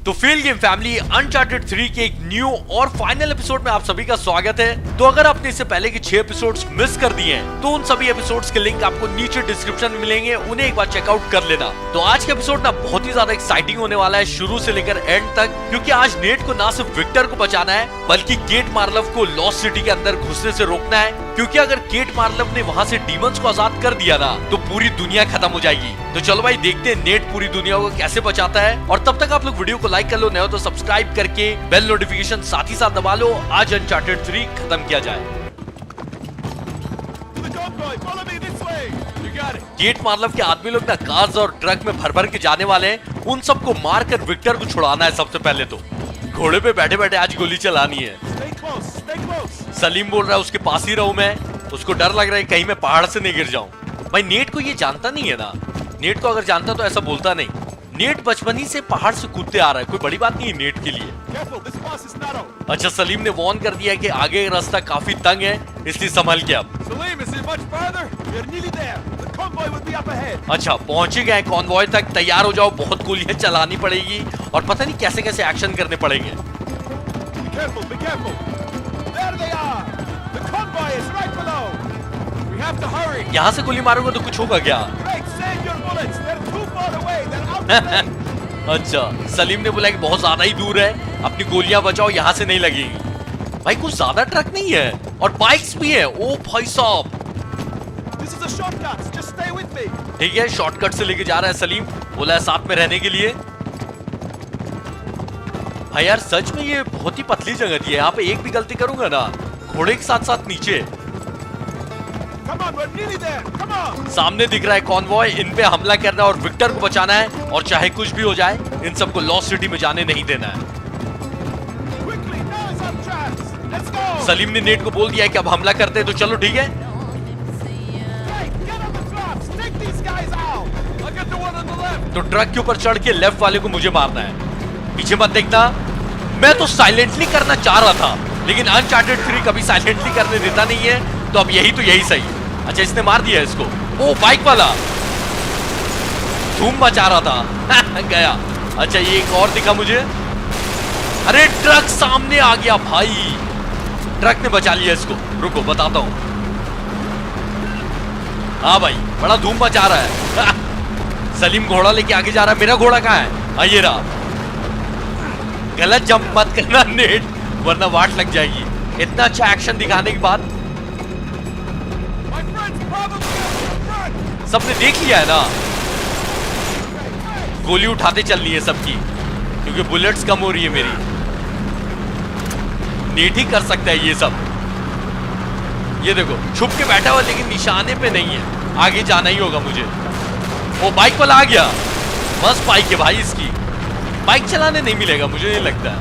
तो fail game family uncharted 3 के एक न्यू और फाइनल एपिसोड में आप सभी का स्वागत है। तो अगर आपने इससे पहले के 6 एपिसोड्स मिस कर दिए हैं तो उन सभी एपिसोड्स के लिंक आपको नीचे डिस्क्रिप्शन में मिलेंगे, उन्हें एक बार चेकआउट कर लेना। तो आज का एपिसोड ना बहुत ही ज्यादा एक्साइटिंग होने वाला है शुरू से लेकर एंड तक, क्योंकि आज नेट को ना सिर्फ विक्टर को बचाना है बल्कि केट मार्लव को लॉस्ट सिटी के अंदर घुसने से रोकना है। क्योंकि अगर केट मार्लव ने वहाँ से डीमंस को आजाद कर दिया ना तो पूरी दुनिया खत्म हो जाएगी। तो चलो भाई देखते हैं नेट पूरी दुनिया को कैसे बचाता है। और तब तक आप लोग वीडियो को लाइक कर लो, नए हो तो सब्सक्राइब करके बेल नोटिफिकेशन साथ ही साथ दबा लो। आज अनचार्टेड 3 खत्म किया जाए। केट मार्लव के आदमी लोग ना कार्स और ट्रक में भर भर के जाने वाले हैं। उन सबको मार कर विक्टर को छुड़ाना है। सबसे पहले तो घोड़े पे बैठे बैठे आज गोली चलानी है। सलीम बोल रहा है उसके पास ही रहूं मैं, उसको डर लग रहा है कहीं मैं पहाड़ से नहीं गिर जाऊं। भाई नेट को ये जानता नहीं है ना, नेट को अगर जानता तो ऐसा बोलता नहीं। नेट बचपन ही से पहाड़ से कूदते आ रहा है, कोई बड़ी बात नहीं है नेट के लिए। अच्छा सलीम ने वार्न कर दिया कि आगे रास्ता काफी तंग है, इसलिए संभल के अब। अच्छा पहुंचे गए कॉन्वॉय तक, तैयार हो जाओ, बहुत गोलियां चलानी पड़ेगी और पता नहीं कैसे कैसे एक्शन करने पड़ेंगे। यहाँ से गोली मारोगे तो कुछ होगा क्या? अच्छा सलीम ने बोला कि बहुत ज्यादा ही दूर है, अपनी गोलियां बचाओ, यहाँ से नहीं लगेगी। भाई कुछ ज्यादा ट्रक नहीं है और बाइक्स भी है। ओ भाई साहब ठीक है, शॉर्टकट से लेके जा रहा है सलीम, बोला है साथ में रहने के लिए। भाई यार सच में ये बहुत ही पतली जगह थी, यहाँ पे एक भी गलती करूंगा ना घोड़े के साथ साथ नीचे। सामने दिख रहा है कॉन्वॉय, इन पे हमला करना है और विक्टर को बचाना है, और चाहे कुछ भी हो जाए इन सबको लॉस्ट सिटी में जाने नहीं देना है। सलीम ने नेट को बोल दिया है कि अब हमला करते हैं, तो चलो ठीक है। तो ट्रक के ऊपर चढ़ के लेफ्ट वाले को मुझे मारना है, पीछे मत देखना। मैं तो साइलेंटली करना चाह रहा था लेकिन अनचार्टेड 3 कभी साइलेंटली करने देता नहीं है, तो अब यही सही। अच्छा इसने मार दिया इसको। ओ बाइक वाला धूम मचा रहा था गया। अच्छा ये एक और दिखा मुझे। अरे ट्रक सामने आ गया भाई, ट्रक ने बचा लिया इसको। रुको बताता हूं। हाँ भाई बड़ा धूम मचा रहा है सलीम घोड़ा लेके आगे जा रहा है। मेरा घोड़ा कहाँ है? ये रहा। गलत जंप मत करना नेट, वरना वाट लग जाएगी। इतना अच्छा एक्शन दिखाने के बाद सबने देख लिया है ना, गोली उठाते चलनी है सबकी, क्योंकि बुलेट्स कम हो रही है मेरी। नेट ही कर सकता है ये सब। ये देखो छुप के बैठा हुआ लेकिन निशाने पे नहीं है, आगे जाना ही होगा मुझे। वो बाइक वाला आ गया, मस्त बाइक है भाई इसकी। बाइक चलाने नहीं मिलेगा मुझे नहीं लगता है,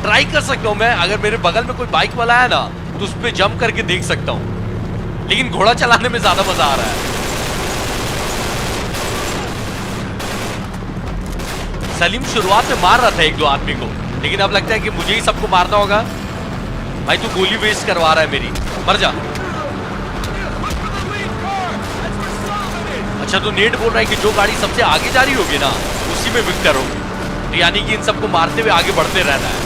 ट्राई कर सकता हूं मैं। अगर मेरे बगल में कोई बाइक वाला है ना तो उस पर जंप करके देख सकता हूं, लेकिन घोड़ा चलाने में ज्यादा मजा आ रहा है। सलीम शुरुआत में मार रहा था एक दो आदमी को, लेकिन अब लगता है कि मुझे ही सबको मारना होगा। भाई तू गोली वेस्ट करवा रहा है मेरी, मर जा। अच्छा तो नेट बोल रहा है कि जो गाड़ी सबसे आगे जा रही होगी ना उसी में विक्टर होगी, तो यानी कि इन सबको मारते हुए आगे बढ़ते रहना है।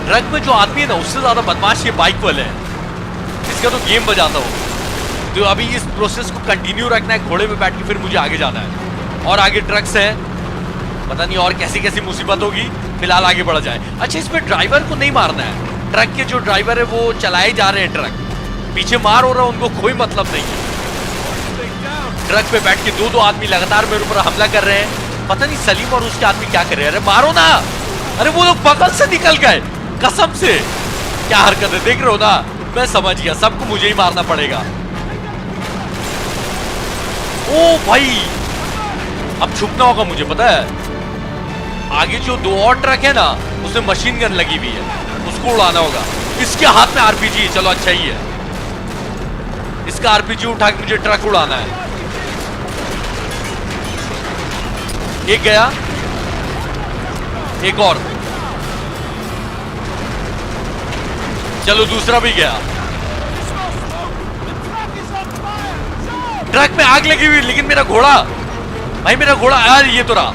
ट्रक में जो आदमी है ना उससे ज्यादा बदमाश ये बाइक वाले हैं, इसका तो गेम बजाता हूँ। तो अभी इस प्रोसेस को कंटिन्यू रखना है, घोड़े में बैठ के फिर मुझे आगे जाना है। और आगे ट्रक्स है, पता नहीं और कैसी कैसी मुसीबत होगी, फिलहाल आगे बढ़ जाए। अच्छा इसमें ड्राइवर को नहीं मारना है, ट्रक के जो ड्राइवर है वो चलाए जा रहे हैं ट्रक, पीछे मार हो रहा है उनको कोई मतलब नहीं है। ट्रक पे बैठ के दो आदमी लगातार मेरे ऊपर हमला कर रहे हैं, पता नहीं सलीम और उसके आदमी क्या कर रहे हैं। अरे मारो ना, अरे वो लोग बगल से निकल गए कसम से, क्या हरकत है देख रहे हो ना। मैं समझ गया सबको मुझे ही मारना पड़ेगा। ओ भाई अब छुपना होगा मुझे, पता है आगे जो दो और ट्रक है ना उसमें मशीन गन लगी हुई है, उसको उड़ाना होगा। इसके हाथ में आरपीजी है, चलो अच्छा ही है, इसका आरपीजी उठा के मुझे ट्रक उड़ाना है। एक गया, एक और, चलो दूसरा भी गया। ट्रक में आग लगी हुई, लेकिन मेरा घोड़ा, भाई मेरा घोड़ा यार ये तो रहा।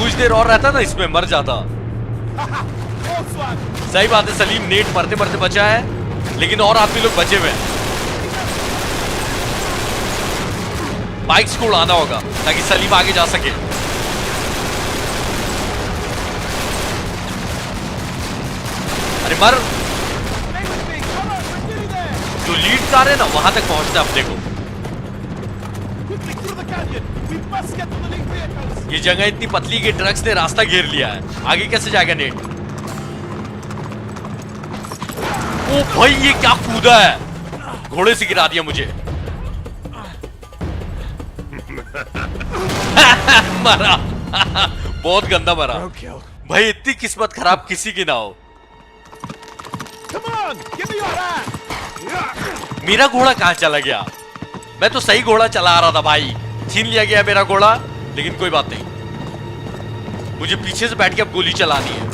कुछ देर और रहता ना इसमें मर जाता। सही बात है सलीम, नेट मरते मरते बचा है, लेकिन और आदमी लोग बचे हुए हैं। बाइक्स को उड़ाना होगा ताकि सलीम आगे जा सके। अरे मर, जो लीड कार है ना वहां तक पहुंचना अपने को। ये जगह इतनी पतली कि ट्रक्स ने रास्ता घेर लिया है, आगे कैसे जाएगा नेट? ओ भाई ये क्या कूदा है, घोड़े से गिरा दिया मुझे। मरा बहुत गंदा मरा भाई, इतनी किस्मत खराब किसी की ना हो। मेरा घोड़ा कहां चला गया? मैं तो सही घोड़ा चला आ रहा था भाई, छीन लिया गया मेरा घोड़ा। लेकिन कोई बात नहीं, मुझे पीछे से बैठ के अब गोली चलानी है।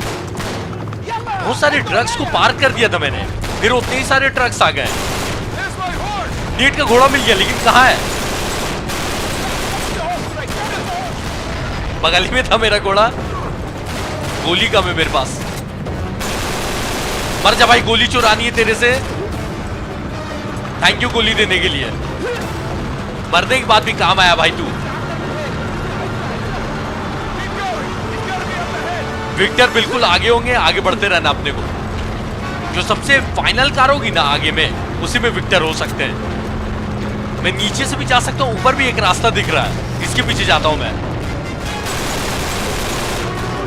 बहुत सारे ट्रक्स को पार कर दिया था मैंने, फिर उतने ही सारे ट्रक्स आ गए। नीट का घोड़ा मिल गया, लेकिन कहां है? बगल में था मेरा घोड़ा। गोली कम है मेरे पास। मर जा भाई, गोली चुरानी है तेरे से। थैंक यू गोली देने के लिए, मरने के बाद भी काम आया भाई तू। विक्टर बिल्कुल आगे होंगे, आगे बढ़ते रहना अपने को। जो सबसे फाइनल कार होगी ना आगे में, उसी में विक्टर हो सकते हैं। मैं नीचे से भी जा सकता हूं, ऊपर भी एक रास्ता दिख रहा है, इसके पीछे जाता हूं मैं।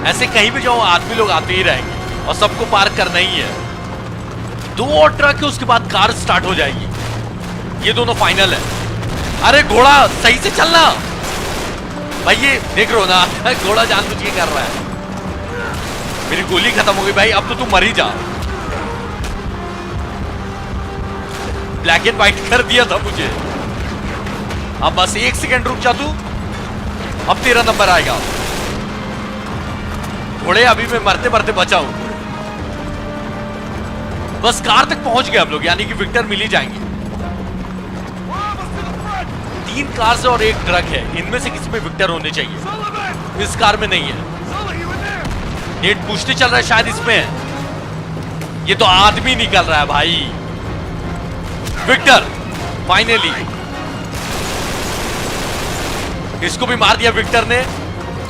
ऐसे कहीं भी जाओ आदमी लोग आते ही रहेंगे और सबको पार करना ही है। 2 और ट्रक है, उसके बाद कार स्टार्ट हो जाएगी। ये दोनों फाइनल है। अरे घोड़ा सही से चलना भाई, ये देख रहे हो ना घोड़ा जानबूझ के कर रहा है। मेरी गोली खत्म हो गई भाई, अब तो तू मर ही जा। ब्लैक एंड व्हाइट कर दिया था मुझे। अब बस 1 सेकंड रुक जा तू, अब तेरा नंबर आएगा। घोड़े अभी मैं मरते मरते बचा हूं। बस कार तक पहुंच गए हम लोग, यानी कि विक्टर मिल ही जाएंगे। 3 कार्स और 1 ट्रक है, इनमें से किसी में विक्टर होने चाहिए। इस कार में नहीं है। नेट पूछते चल रहा है, शायद इसमें है। ये तो आदमी निकल रहा है भाई। विक्टर फाइनली, इसको भी मार दिया विक्टर ने,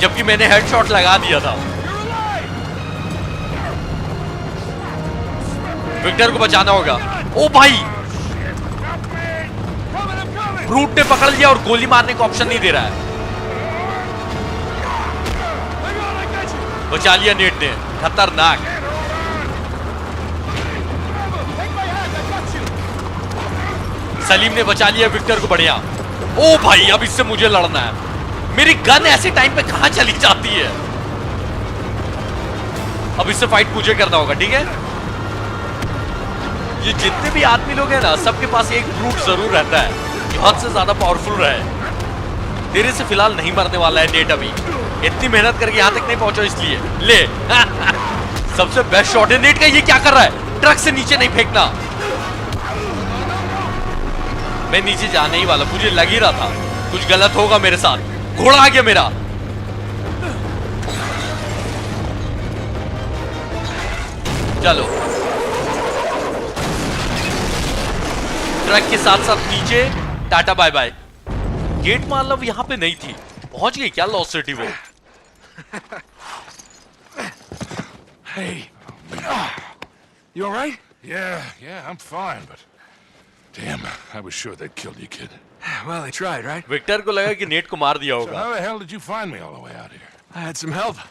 जबकि मैंने हेडशॉट लगा दिया था। विक्टर को बचाना होगा। ओ भाई, ब्रूट ने पकड़ लिया और गोली मारने का ऑप्शन नहीं दे रहा है। बचा लिया नेट ने, खतरनाक। सलीम ने बचा लिया विक्टर को, बढ़िया। ओ भाई, अब इससे मुझे लड़ना है। मेरी गन ऐसे टाइम पे कहां चली जाती है? अब इससे फाइट मुझे करना होगा, ठीक है? ये जितने भी आदमी लोग हैं ना, सबके पास एक ब्रूट जरूर रहता है, हद से ज्यादा पावरफुल रहे। तेरे से फिलहाल नहीं मरने वाला है नेट। अभी इतनी मेहनत करके यहां तक नहीं पहुंचा, इसलिए ले सबसे बेस्ट शॉट है नेट का। ये क्या कर रहा है? ट्रक से नीचे नहीं फेंकना। मैं नीचे जाने ही वाला, मुझे लग ही रहा था कुछ गलत होगा मेरे साथ। घोड़ा आ गया मेरा। चलो, ट्रक के साथ साथ नीचे, टाटा बाय बाय। गेट मार्लव यहां पे नहीं थी, पहुंच गई क्या लॉस्ट सिटी वो? Hey, you all right? Yeah, I'm fine, but damn, I was sure they'd killed you, kid. Well, they tried, right? Victor को लगा कि नेट को मार दिया So होगा। how the hell did you find me all the way out here? I had some help.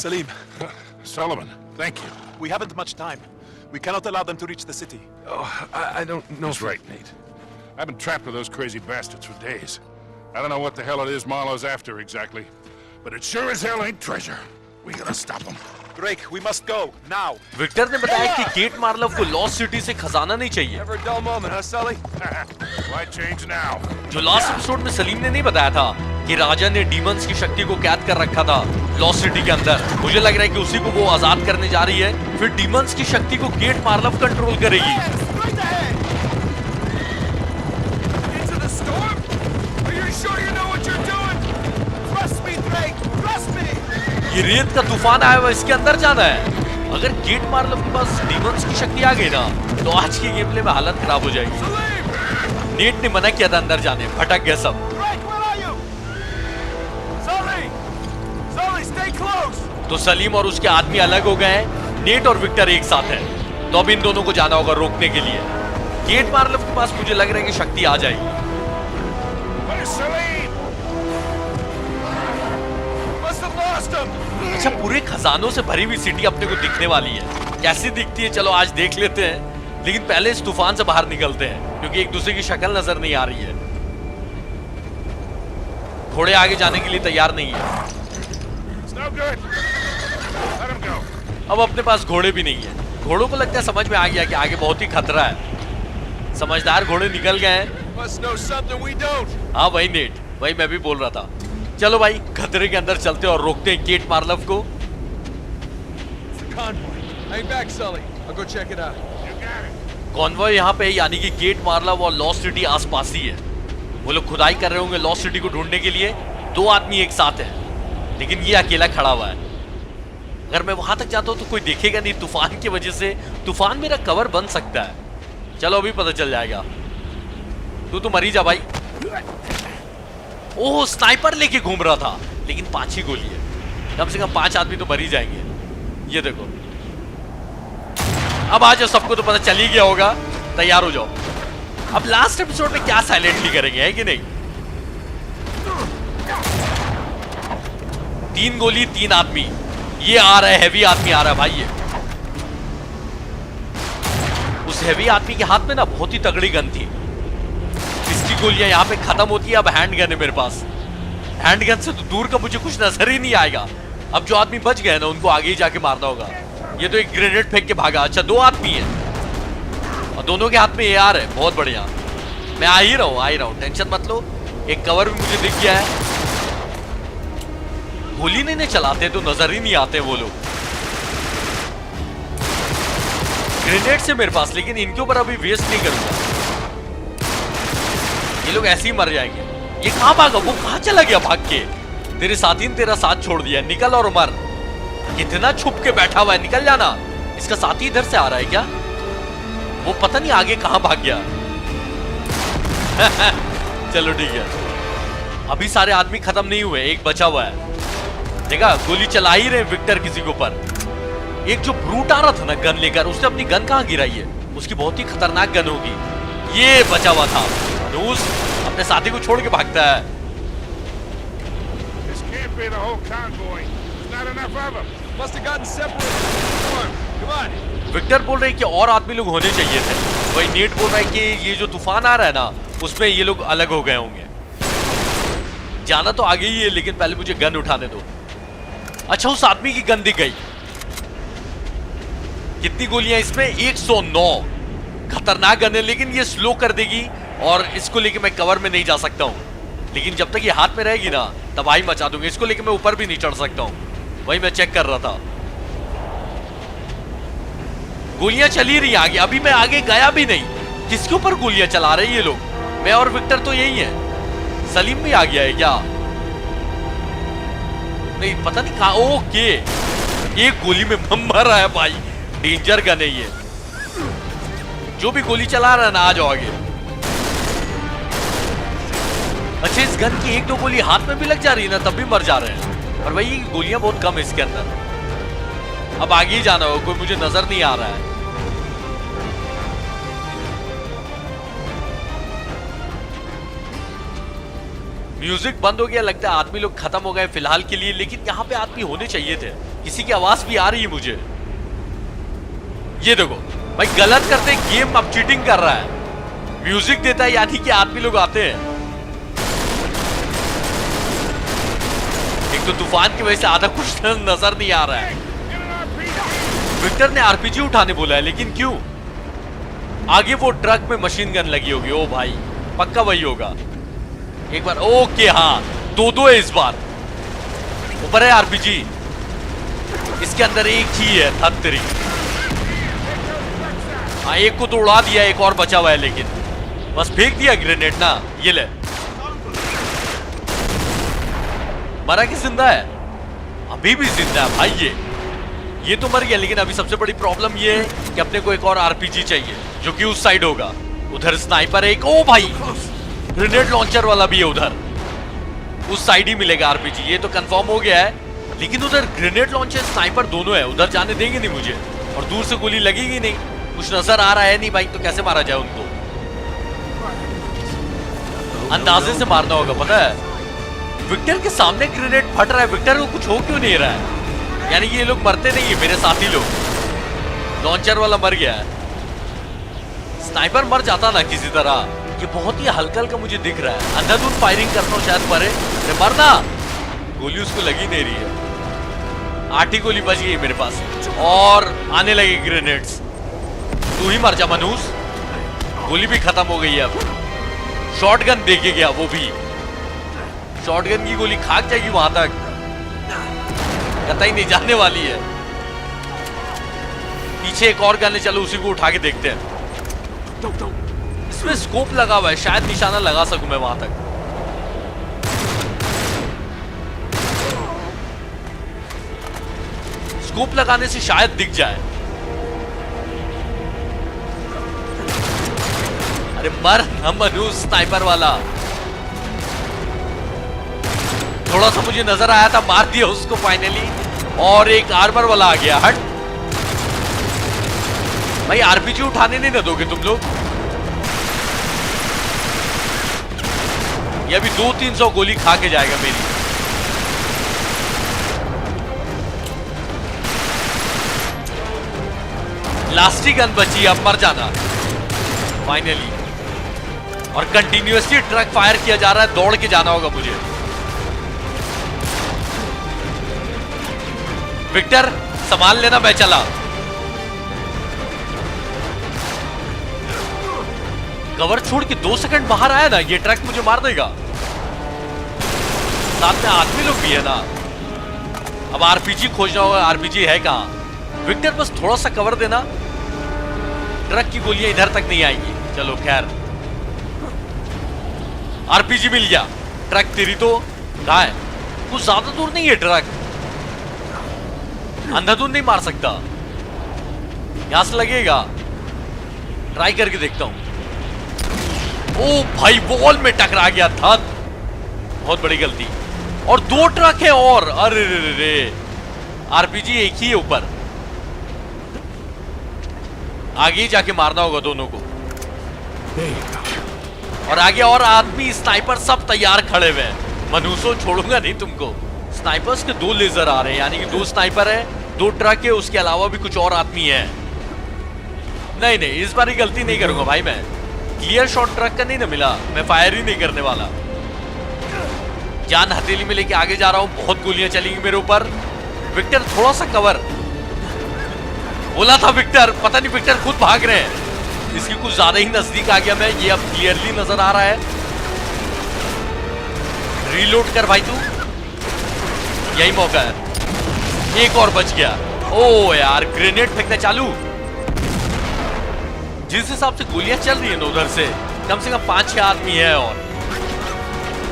Salim, Sullivan, thank you. We haven't much time. We cannot allow them to reach the city. I don't know. That's right, Nate. I've been trapped with those crazy bastards for days. I don't know what the hell it is Marlowe's after exactly, but it sure as hell ain't treasure. We gotta stop them. Drake, we must go, now. Victor ने बताया कि gate मार्लव को lost city से खजाना नहीं चाहिए। Never a dull moment, huh, Sully? Why change now? जो last episode में सलीम ने नहीं बताया था कि राजा ने डीमंस की शक्ति को कैद कर रखा था लॉस्ट सिटी के अंदर। मुझे लग रहा है कि उसी को वो आजाद करने जा रही है, फिर डीमंस की शक्ति को गेट मार्लव कंट्रोल करेगी। Straight ahead! Into the storm? Are you sure you know what you're doing? Trust me, Drake! Trust me! ये रेत का तूफान आया हुआ, इसके अंदर जाना है। अगर गेट मार्लव के पास डीमंस की शक्ति आ गई ना तो आज के गेम प्ले में हालत खराब हो जाएगी। नेट ने मना किया था अंदर जाने, भटक गए सब। Drake, where are you? Sully! Sully, stay close! तो सलीम और उसके आदमी अलग हो गए हैं, नेट और विक्टर एक साथ हैं। तो अब इन दोनों को जाना होगा रोकने के लिए। गेट मार्लव के पास मुझे लग रहा है कि शक्ति आ जाएगी। Where's Salim? Must have lost him! अच्छा, पूरे खजानों से भरी हुई सिटी अपने को दिखने वाली है। कैसी दिखती है चलो आज देख लेते हैं, लेकिन पहले इस तूफान से बाहर निकलते हैं क्योंकि एक दूसरे की शक्ल नजर नहीं आ रही है। घोड़े आगे जाने के लिए तैयार नहीं है। It's no good. Let him go. अब अपने पास घोड़े भी नहीं है। घोड़ों को लगता है समझ में आ गया कि आगे बहुत ही खतरा है। समझदार घोड़े निकल गए हैं। Must know something we don't! हाँ वही नेट, वही मैं भी बोल रहा था। चलो भाई खतरे के अंदर चलते और रोकते हैं गेट मार्लव को। It's the convoy. Hang back, Sully. I'll go check it out. You got it. Convoy यहाँ पे, यानी कि गेट मार्लव और लॉस्ट सिटी आसपास ही है। वो लोग खुदाई कर रहे होंगे लॉस्ट सिटी को ढूंढने के लिए। 2 आदमी एक साथ हैं, लेकिन ये अकेला खड़ा हुआ है। अगर मैं वहां तक जाता हूँ तो कोई देखेगा नहीं। तूफान की वजह से तूफान मेरा कवर बन सकता है। चलो अभी पता चल जाएगा। तू तो मरी जा भाई। ओह, स्नाइपर लेके घूम रहा था, लेकिन 5 ही गोली है। कम से कम 5 आदमी तो मर ही जाएंगे। ये देखो, अब आज सबको तो पता चल ही गया होगा। तैयार हो जाओ। अब लास्ट एपिसोड में क्या साइलेंटली करेंगे, है कि नहीं? 3 गोली 3 आदमी। ये आ रहा है, हैवी आदमी आ रहा है भाई। ये उस हैवी आदमी के हाथ में ना बहुत ही तगड़ी गन थी। इसकी गोलियां यहाँ पे खत्म होती है। अब हैंड गन है मेरे पास। हैंड गन से तो दूर का मुझे कुछ नजर ही नहीं आएगा। अब जो आदमी बच गए ना उनको आगे ही जाके मारना होगा। ये तो एक ग्रेनेड फेंक के भागा। अच्छा, 2 आदमी हैं और दोनों के हाथ में AR है। बहुत बढ़िया। मैं आ ही रहा हूँ, टेंशन मत लो। एक कवर भी मुझे दिख गया है। गोली नहीं चलाते तो नजर ही नहीं आते वो लोग। ग्रेनेड से मेरे पास, लेकिन इनके ऊपर अभी वेस्ट नहीं करूंगा। ये लोग ऐसे ही मर जाएंगे। ये कहां भागा? वो कहां चला गया भाग के? तेरे साथी ने तेरा साथ छोड़ दिया। निकल और मर। कितना छुप के बैठा हुआ है, निकल जाना। इसका साथी इधर से आ रहा है क्या? वो पता नहीं आगे कहां भाग गया। चलो ठीक है, अभी सारे आदमी खत्म नहीं हुए, एक बचा हुआ है। देखा, गोली चला ही रहे विक्टर किसी के ऊपर। एक जो ब्रूट आ रहा था ना गन लेकर, उसने अपनी गन कहां गिराई है? उसकी बहुत ही खतरनाक गन होगी। ये बचा हुआ था। नूस अपने साथी को छोड़ के भागता है। This can't be the whole convoy. There's not enough of them. Must have gotten separated. Come on. Victor बोल रहे हैं कि और आदमी लोग होने चाहिए थे। वही नेट बोल रहा है कि ये जो तूफान आ रहा है ना उसमें ये लोग अलग हो गए होंगे। जाना तो आगे ही है, लेकिन पहले मुझे गन उठाने दो। अच्छा, उस आदमी की गन दिख गई। कितनी गोलियां इसमें? 109। खतरनाक गन है, लेकिन ये स्लो कर देगी और इसको लेके मैं कवर में नहीं जा सकता हूं। लेकिन जब तक ये हाथ में रहेगी ना तबाही मचा दूंगी। इसको लेके मैं ऊपर भी नहीं चढ़ सकता हूं। वही मैं चेक कर रहा था। गोलियां चली रही आगे। अभी मैं आगे गया भी नहीं। किसके ऊपर गोलियां चला रहे ये लोग? मैं और विक्टर तो यही है। सलीम भी आ गया है क्या? नहीं, पता नहीं कहां। ओके, एक गोली में मर रहा है भाई। डेंजर गन है ये। जो भी गोली चला रहा है ना, आ जाओ आगे। अच्छा, इस गन की 1-2 गोली हाथ में भी लग जा रही है ना, तब भी मर जा रहे हैं। और भाई गोलियां बहुत कम है इसके अंदर। अब आगे ही जाना हो, कोई मुझे नजर नहीं आ रहा है। म्यूजिक बंद हो गया, लगता है आदमी लोग खत्म हो गए फिलहाल के लिए। लेकिन यहाँ पे आदमी होने चाहिए थे। किसी की आवाज भी आ रही है मुझे। ये देखो भाई, गलत करते गेम अब चीटिंग कर रहा है। म्यूजिक देता है यानी कि आदमी लोग आते हैं। एक तो तूफान की वजह से आधा कुछ नजर नहीं आ रहा है। विक्टर ने आरपीजी उठाने बोला है, लेकिन क्यों? आगे वो ट्रक में मशीन गन लगी होगी। ओ भाई, पक्का वही होगा। एक बार ओके, हाँ, 2-2 है इस बार। ऊपर है आरपीजी। इसके अंदर एक ही है, थत्तरी। हाँ, एक को तो उड़ा दिया, एक और बचा हुआ है, लेकिन बस फेंक दिया ग्रेनेड ना। ये ले, मरा कि जिंदा है? अभी भी जिंदा है भाई। ये तो मर गया, लेकिन अभी सबसे बड़ी प्रॉब्लम ये है कि अपने को एक और आरपीजी चाहिए जो कि उस साइड होगा। उधर स्नाइपर है एक, ओ भाई ग्रेनेड लॉन्चर वाला भी है उधर, उस साइड ही मिलेगा आरपीजी, ये तो कंफर्म हो गया है। लेकिन उधर ग्रेनेड लॉन्चर स्नाइपर दोनों है, उधर जाने देंगे नहीं मुझे, और दूर से गोली लगेगी नहीं, कुछ नजर आ रहा है नहीं भाई, तो कैसे मारा जाए उनको? अंदाजे से मारना होगा, पता है विक्टर के सामने ग्रेनेड फट रहा है, विक्टर को कुछ हो क्यों नहीं रहा है? यानी कि ये लोग मरते नहीं है, मेरे साथी लोग। लॉन्चर वाला मर गया है, स्नाइपर मर जाता ना किसी तरह। ये बहुत ही हल्का हल्का मुझे दिख रहा है, अंधाधुंध फायरिंग करता हूँ शायद मरे, मरना। गोली उसको लगी नहीं रही है, 8 ही गोली बच गई मेरे पास, और आने लगे ग्रेनेड्स। तू ही मर जा मनूस, गोली भी खत्म हो गई है अब। शॉटगन देके गया वो भी, शॉटगन की गोली खाक जाएगी वहां तक, कतई नहीं जाने वाली है। पीछे एक और गन है, चलो उसी को उठा के देखते हैं। इसमें स्कोप लगा हुआ है, शायद निशाना लगा सकूं मैं वहां तक। स्कोप लगाने से शायद दिख जाए। अरे मर न मनु स्नाइपर वाला, थोड़ा सा मुझे नजर आया था, मार दिया उसको फाइनली। और एक आर्मर वाला आ गया, हट भाई, आरपीजी उठाने नहीं ना दोगे तुम लोग? ये अभी 200-300 गोली खा के जाएगा मेरी। लास्ट ही गन बची, अब मर जाना फाइनली। और कंटिन्यूअसली ट्रक फायर किया जा रहा है, दौड़ के जाना होगा मुझे। विक्टर संभाल लेना, मैं चला। कवर छोड़ के 2 सेकंड बाहर आया ना, ये ट्रक मुझे मार देगा। साथ में आदमी लोग भी है ना। अब आरपीजी खोजना होगा, आरपीजी है कहां? विक्टर बस थोड़ा सा कवर देना, ट्रक की गोलियां इधर तक नहीं आएंगी। चलो खैर, आरपीजी मिल गया। ट्रक तेरी तो कहां है? कुछ ज्यादा दूर नहीं है ट्रक, अंधाधुंध नहीं मार सकता, यहां से लगेगा। ट्राई करके देखता हूं। ओ भाई, वॉल में टकरा गया था, बहुत बड़ी गलती। और 2 ट्रक है और, अरे रे रे, आरपीजी एक ही है ऊपर, आगे ही जाके मारना होगा दोनों को। और आगे और आदमी स्नाइपर सब तैयार खड़े हुए हैं। मनुष्यों छोड़ूंगा नहीं तुमको। स्नाइपर्स के 2 लेजर आ रहे हैं, यानी कि 2 स्नाइपर है, 2 ट्रक है, उसके अलावा भी कुछ और आदमी है। नहीं नहीं, इस बार ही गलती नहीं करूंगा भाई मैं। क्लियर शॉट ट्रक का नहीं ना मिला, मैं फायर ही नहीं करने वाला। जान हथेली में लेके आगे जा रहा हूं, बहुत गोलियां चलेंगी मेरे ऊपर। विक्टर थोड़ा सा कवर, बोला था विक्टर, पता नहीं विक्टर खुद भाग रहे हैं। इसकी कुछ ज्यादा ही नजदीक आ गया मैं, ये अब क्लियरली नजर आ रहा है। रीलोड कर भाई तू, यही मौका है। एक और बच गया। ओ यार, ग्रेनेड फेंकना चालू। जिस हिसाब से गोलियां चल रही है ना उधर से, कम 5-6 आदमी है, और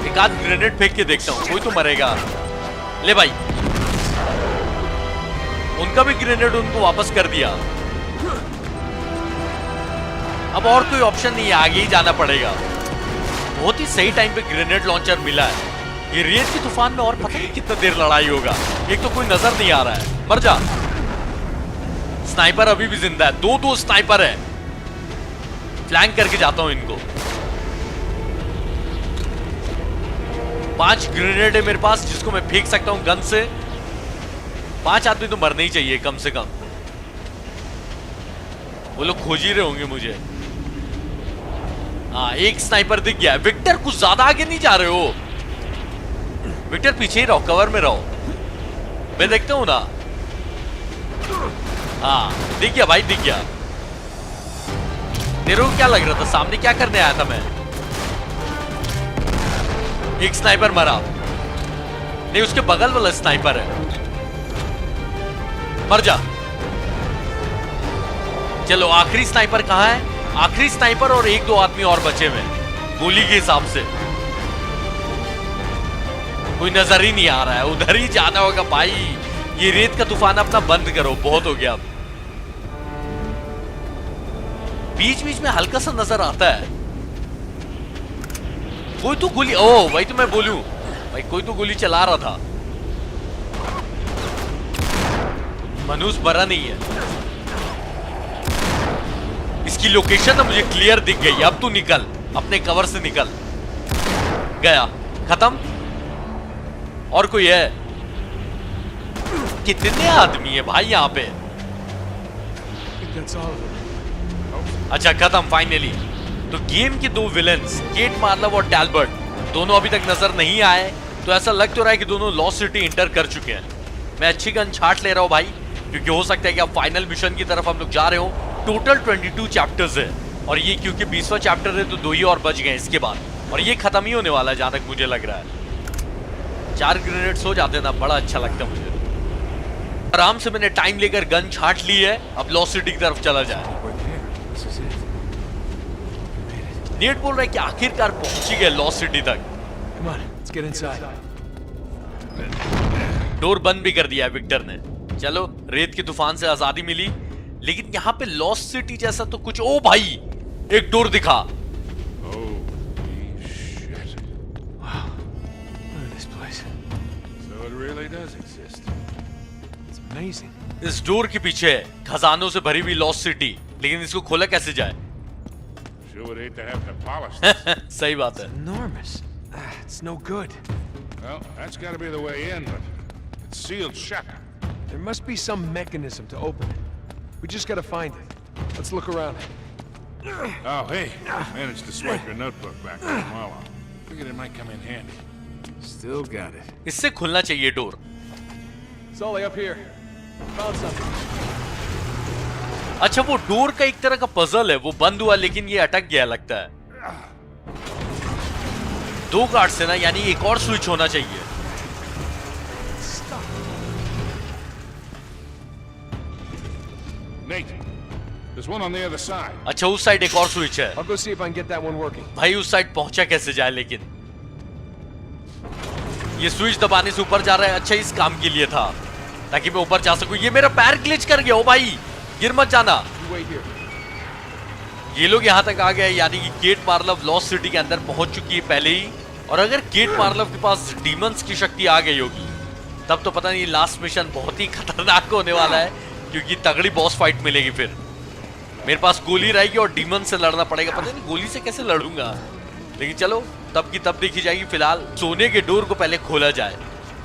एक आध ग्रेनेड फेंक के देखता हूं, कोई तो मरेगा। ले भाई, उनका भी ग्रेनेड उनको वापस कर दिया। अब और कोई ऑप्शन नहीं है, आगे ही जाना पड़ेगा। बहुत ही सही टाइम पे ग्रेनेड लॉन्चर मिला है। ये रेत की तूफान में और पता नहीं कितना देर लड़ाई होगा। एक तो कोई नजर नहीं आ रहा है, मर जा। स्नाइपर अभी भी जिंदा है, 2 स्नाइपर है। फ्लैंक करके जाता हूं इनको। 5 ग्रेनेड है मेरे पास, जिसको मैं फेंक सकता हूं गन से। 5 आदमी तो मरने ही चाहिए कम से कम। वो लोग खोज ही रहे होंगे मुझे। हाँ, एक स्नाइपर दिख गया। विक्टर कुछ ज्यादा आगे नहीं जा रहे हो, विक्टर पीछे ही रहो, कवर में रहो, मैं देखता हूं ना। हाँ, दिख गया भाई, दिख गया। तेरे को क्या लग रहा था, सामने क्या करने आया था मैं? एक स्नाइपर मरा नहीं, उसके बगल वाला स्नाइपर है, मर जा। चलो, आखिरी स्नाइपर कहां है? आखिरी स्नाइपर और 1-2 आदमी और बचे हुए गोली के हिसाब से। कोई नजर ही नहीं आ रहा है, उधर ही जाना होगा भाई। ये रेत का तूफान अपना बंद करो, बहुत हो गया अब। बीच बीच में हल्का सा नजर आता है कोई तो गोली, ओ भाई तो मैं बोलूं भाई, कोई तो गोली चला रहा था। मनुष्य मरा नहीं है। इसकी लोकेशन ना मुझे क्लियर दिख गई। अब तू निकल, अपने कवर से निकल। गया, खत्म। और कोई है? कितने आदमी है भाई यहाँ पे? अच्छा खत्म फाइनली। तो गेम के दो विलेंस, केट मार्लव और टैल्बर्ट, दोनों अभी तक नजर नहीं आए। तो ऐसा लग तो रहा है कि दोनों लॉस्ट सिटी इंटर कर चुके हैं। मैं अच्छी गन छाट ले रहा हूँ भाई, क्योंकि हो सकता है कि अब फाइनल मिशन की तरफ हम लोग जा रहे हो। टोटल 22 चैप्टर्स है, और ये क्योंकि 20वां चैप्टर है तो 2 ही और बच गए इसके बाद, और ये खत्म ही होने वाला है जहां तक मुझे लग रहा है। 4 ग्रेनेड्स हो जाते ना, बड़ा अच्छा लगता मुझे। आराम से मैंने टाइम लेकर गन छाट ली है। अब लॉस्ट सिटी की तरफ चला जाए। नेट बोल रहा है कि आखिरकार पहुंच ही गए लॉस्ट सिटी तक। Come on, let's get inside. Door बंद भी कर दिया है विक्टर ने। चलो, रेत के तूफान से आजादी मिली, लेकिन यहाँ पे लॉस्ट सिटी जैसा तो कुछ। ओ भाई, एक डोर दिखा। Holy shit. Wow, look at this place. So it really does exist. It's amazing. इस डोर के पीछे है खजानों से भरी हुई लॉस्ट सिटी, लेकिन इसको खोला कैसे जाए? Sure would hate to have to polish this. सही बात है। Enormous. It's no good. Well, that's got to be the way in, but it's sealed shut. There must be some mechanism to open it. We just gotta find it. Let's look around. Oh, hey, managed to swipe your notebook back from Marlow. Figured it might come in handy. Still got it. इससे खुलना चाहिए door. Sully, up here. Found something. अच्छा, वो door का एक तरह का puzzle है, वो बंद हुआ लेकिन ये अटक गया लगता है। 2 गार्ड से ना, यानी एक और स्विच होना चाहिए। Nate, there's one on the other side. अच्छा, उस साइड एक और स्विच है। I'll go see if I can get that one working. भाई उस साइड पहुंचा कैसे जाए? लेकिन ये स्विच दबाने से ऊपर जा रहा है। अच्छा, इस काम के लिए था, ताकि मैं ऊपर जा सकूं। ये मेरा पैर ग्लिच कर गया। ओ भाई, गिर मत जाना। You wait here. ये लोग यहाँ तक आ गए, यानी कि केट मार्लव लॉस्ट सिटी के अंदर पहुंच चुकी है पहले ही। और अगर केट मार्लव के पास डीमंस की शक्ति आ गई होगी, तब तो पता नहीं लास्ट मिशन बहुत ही खतरनाक होने वाला है, क्योंकि तगड़ी बॉस फाइट मिलेगी। फिर मेरे पास गोली रहेगी और डीमन से लड़ना पड़ेगा। पता नहीं गोली से कैसे लड़ूंगा, लेकिन चलो तब की तब देखी जाएगी। फिलहाल सोने के डोर को पहले खोला जाए।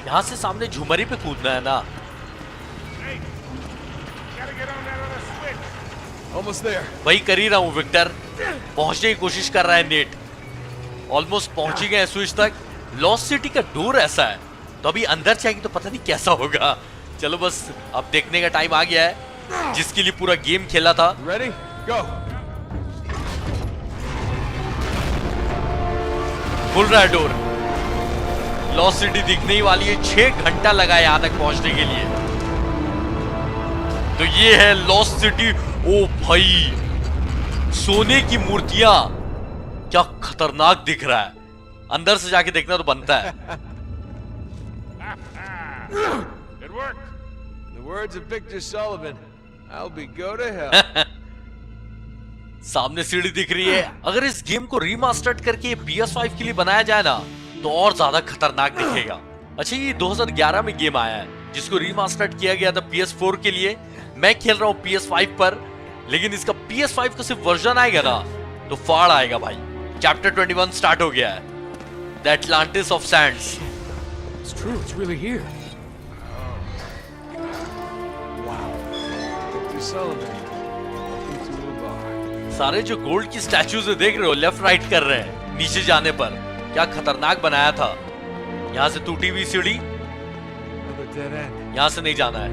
यहाँ से सामने झुमरी पे कूदना है ना। Gotta get on that other switch. Almost there. वही कर ही रहा हूँ विक्टर, पहुंचने की कोशिश कर रहा है नेट। ऑलमोस्ट पहुंच ही गए स्विच तक। लॉस्ट सिटी का डोर ऐसा है, तो अभी अंदर जाएंगे तो पता नहीं कैसा होगा। चलो बस अब देखने का टाइम आ गया है, जिसके लिए पूरा गेम खेला था। Ready? Go. खुल रहा है डोर। लॉस्ट सिटी दिखने ही वाली है। 6 घंटा लगा यहां तक पहुंचने के लिए। तो ये है लॉस्ट सिटी। ओ भाई, सोने की मूर्तियां, क्या खतरनाक दिख रहा है। अंदर से जाके देखना तो बनता है। It worked. In the words of Victor Sullivan, I'll be go to hell. सामने सीढ़ी दिख रही है। अगर इस गेम को रीमास्टर्ड करके PS5 के लिए बनाया जाए ना, तो और ज्यादा खतरनाक दिखेगा। अच्छा, ये 2011 में गेम आया है, जिसको रीमास्टर्ड किया गया था PS4 के लिए। मैं खेल रहा हूँ PS5 पर, लेकिन इसका PS5 का सिर्फ वर्जन आएगा ना, तो फाड़ आएगा भाई। चैप्टर 21 स्टार्ट हो गया है, the Atlantis of Sands. It's true. It's really here. Wow. Victor Sullivan. Welcome to a bar. सारे जो गोल्ड की स्टैचूज देख रहे हो, लेफ्ट राइट कर रहे हैं नीचे जाने पर। क्या खतरनाक बनाया था। यहाँ से टूटी हुई सीढ़ी, Another dead end. यहाँ से नहीं जाना है।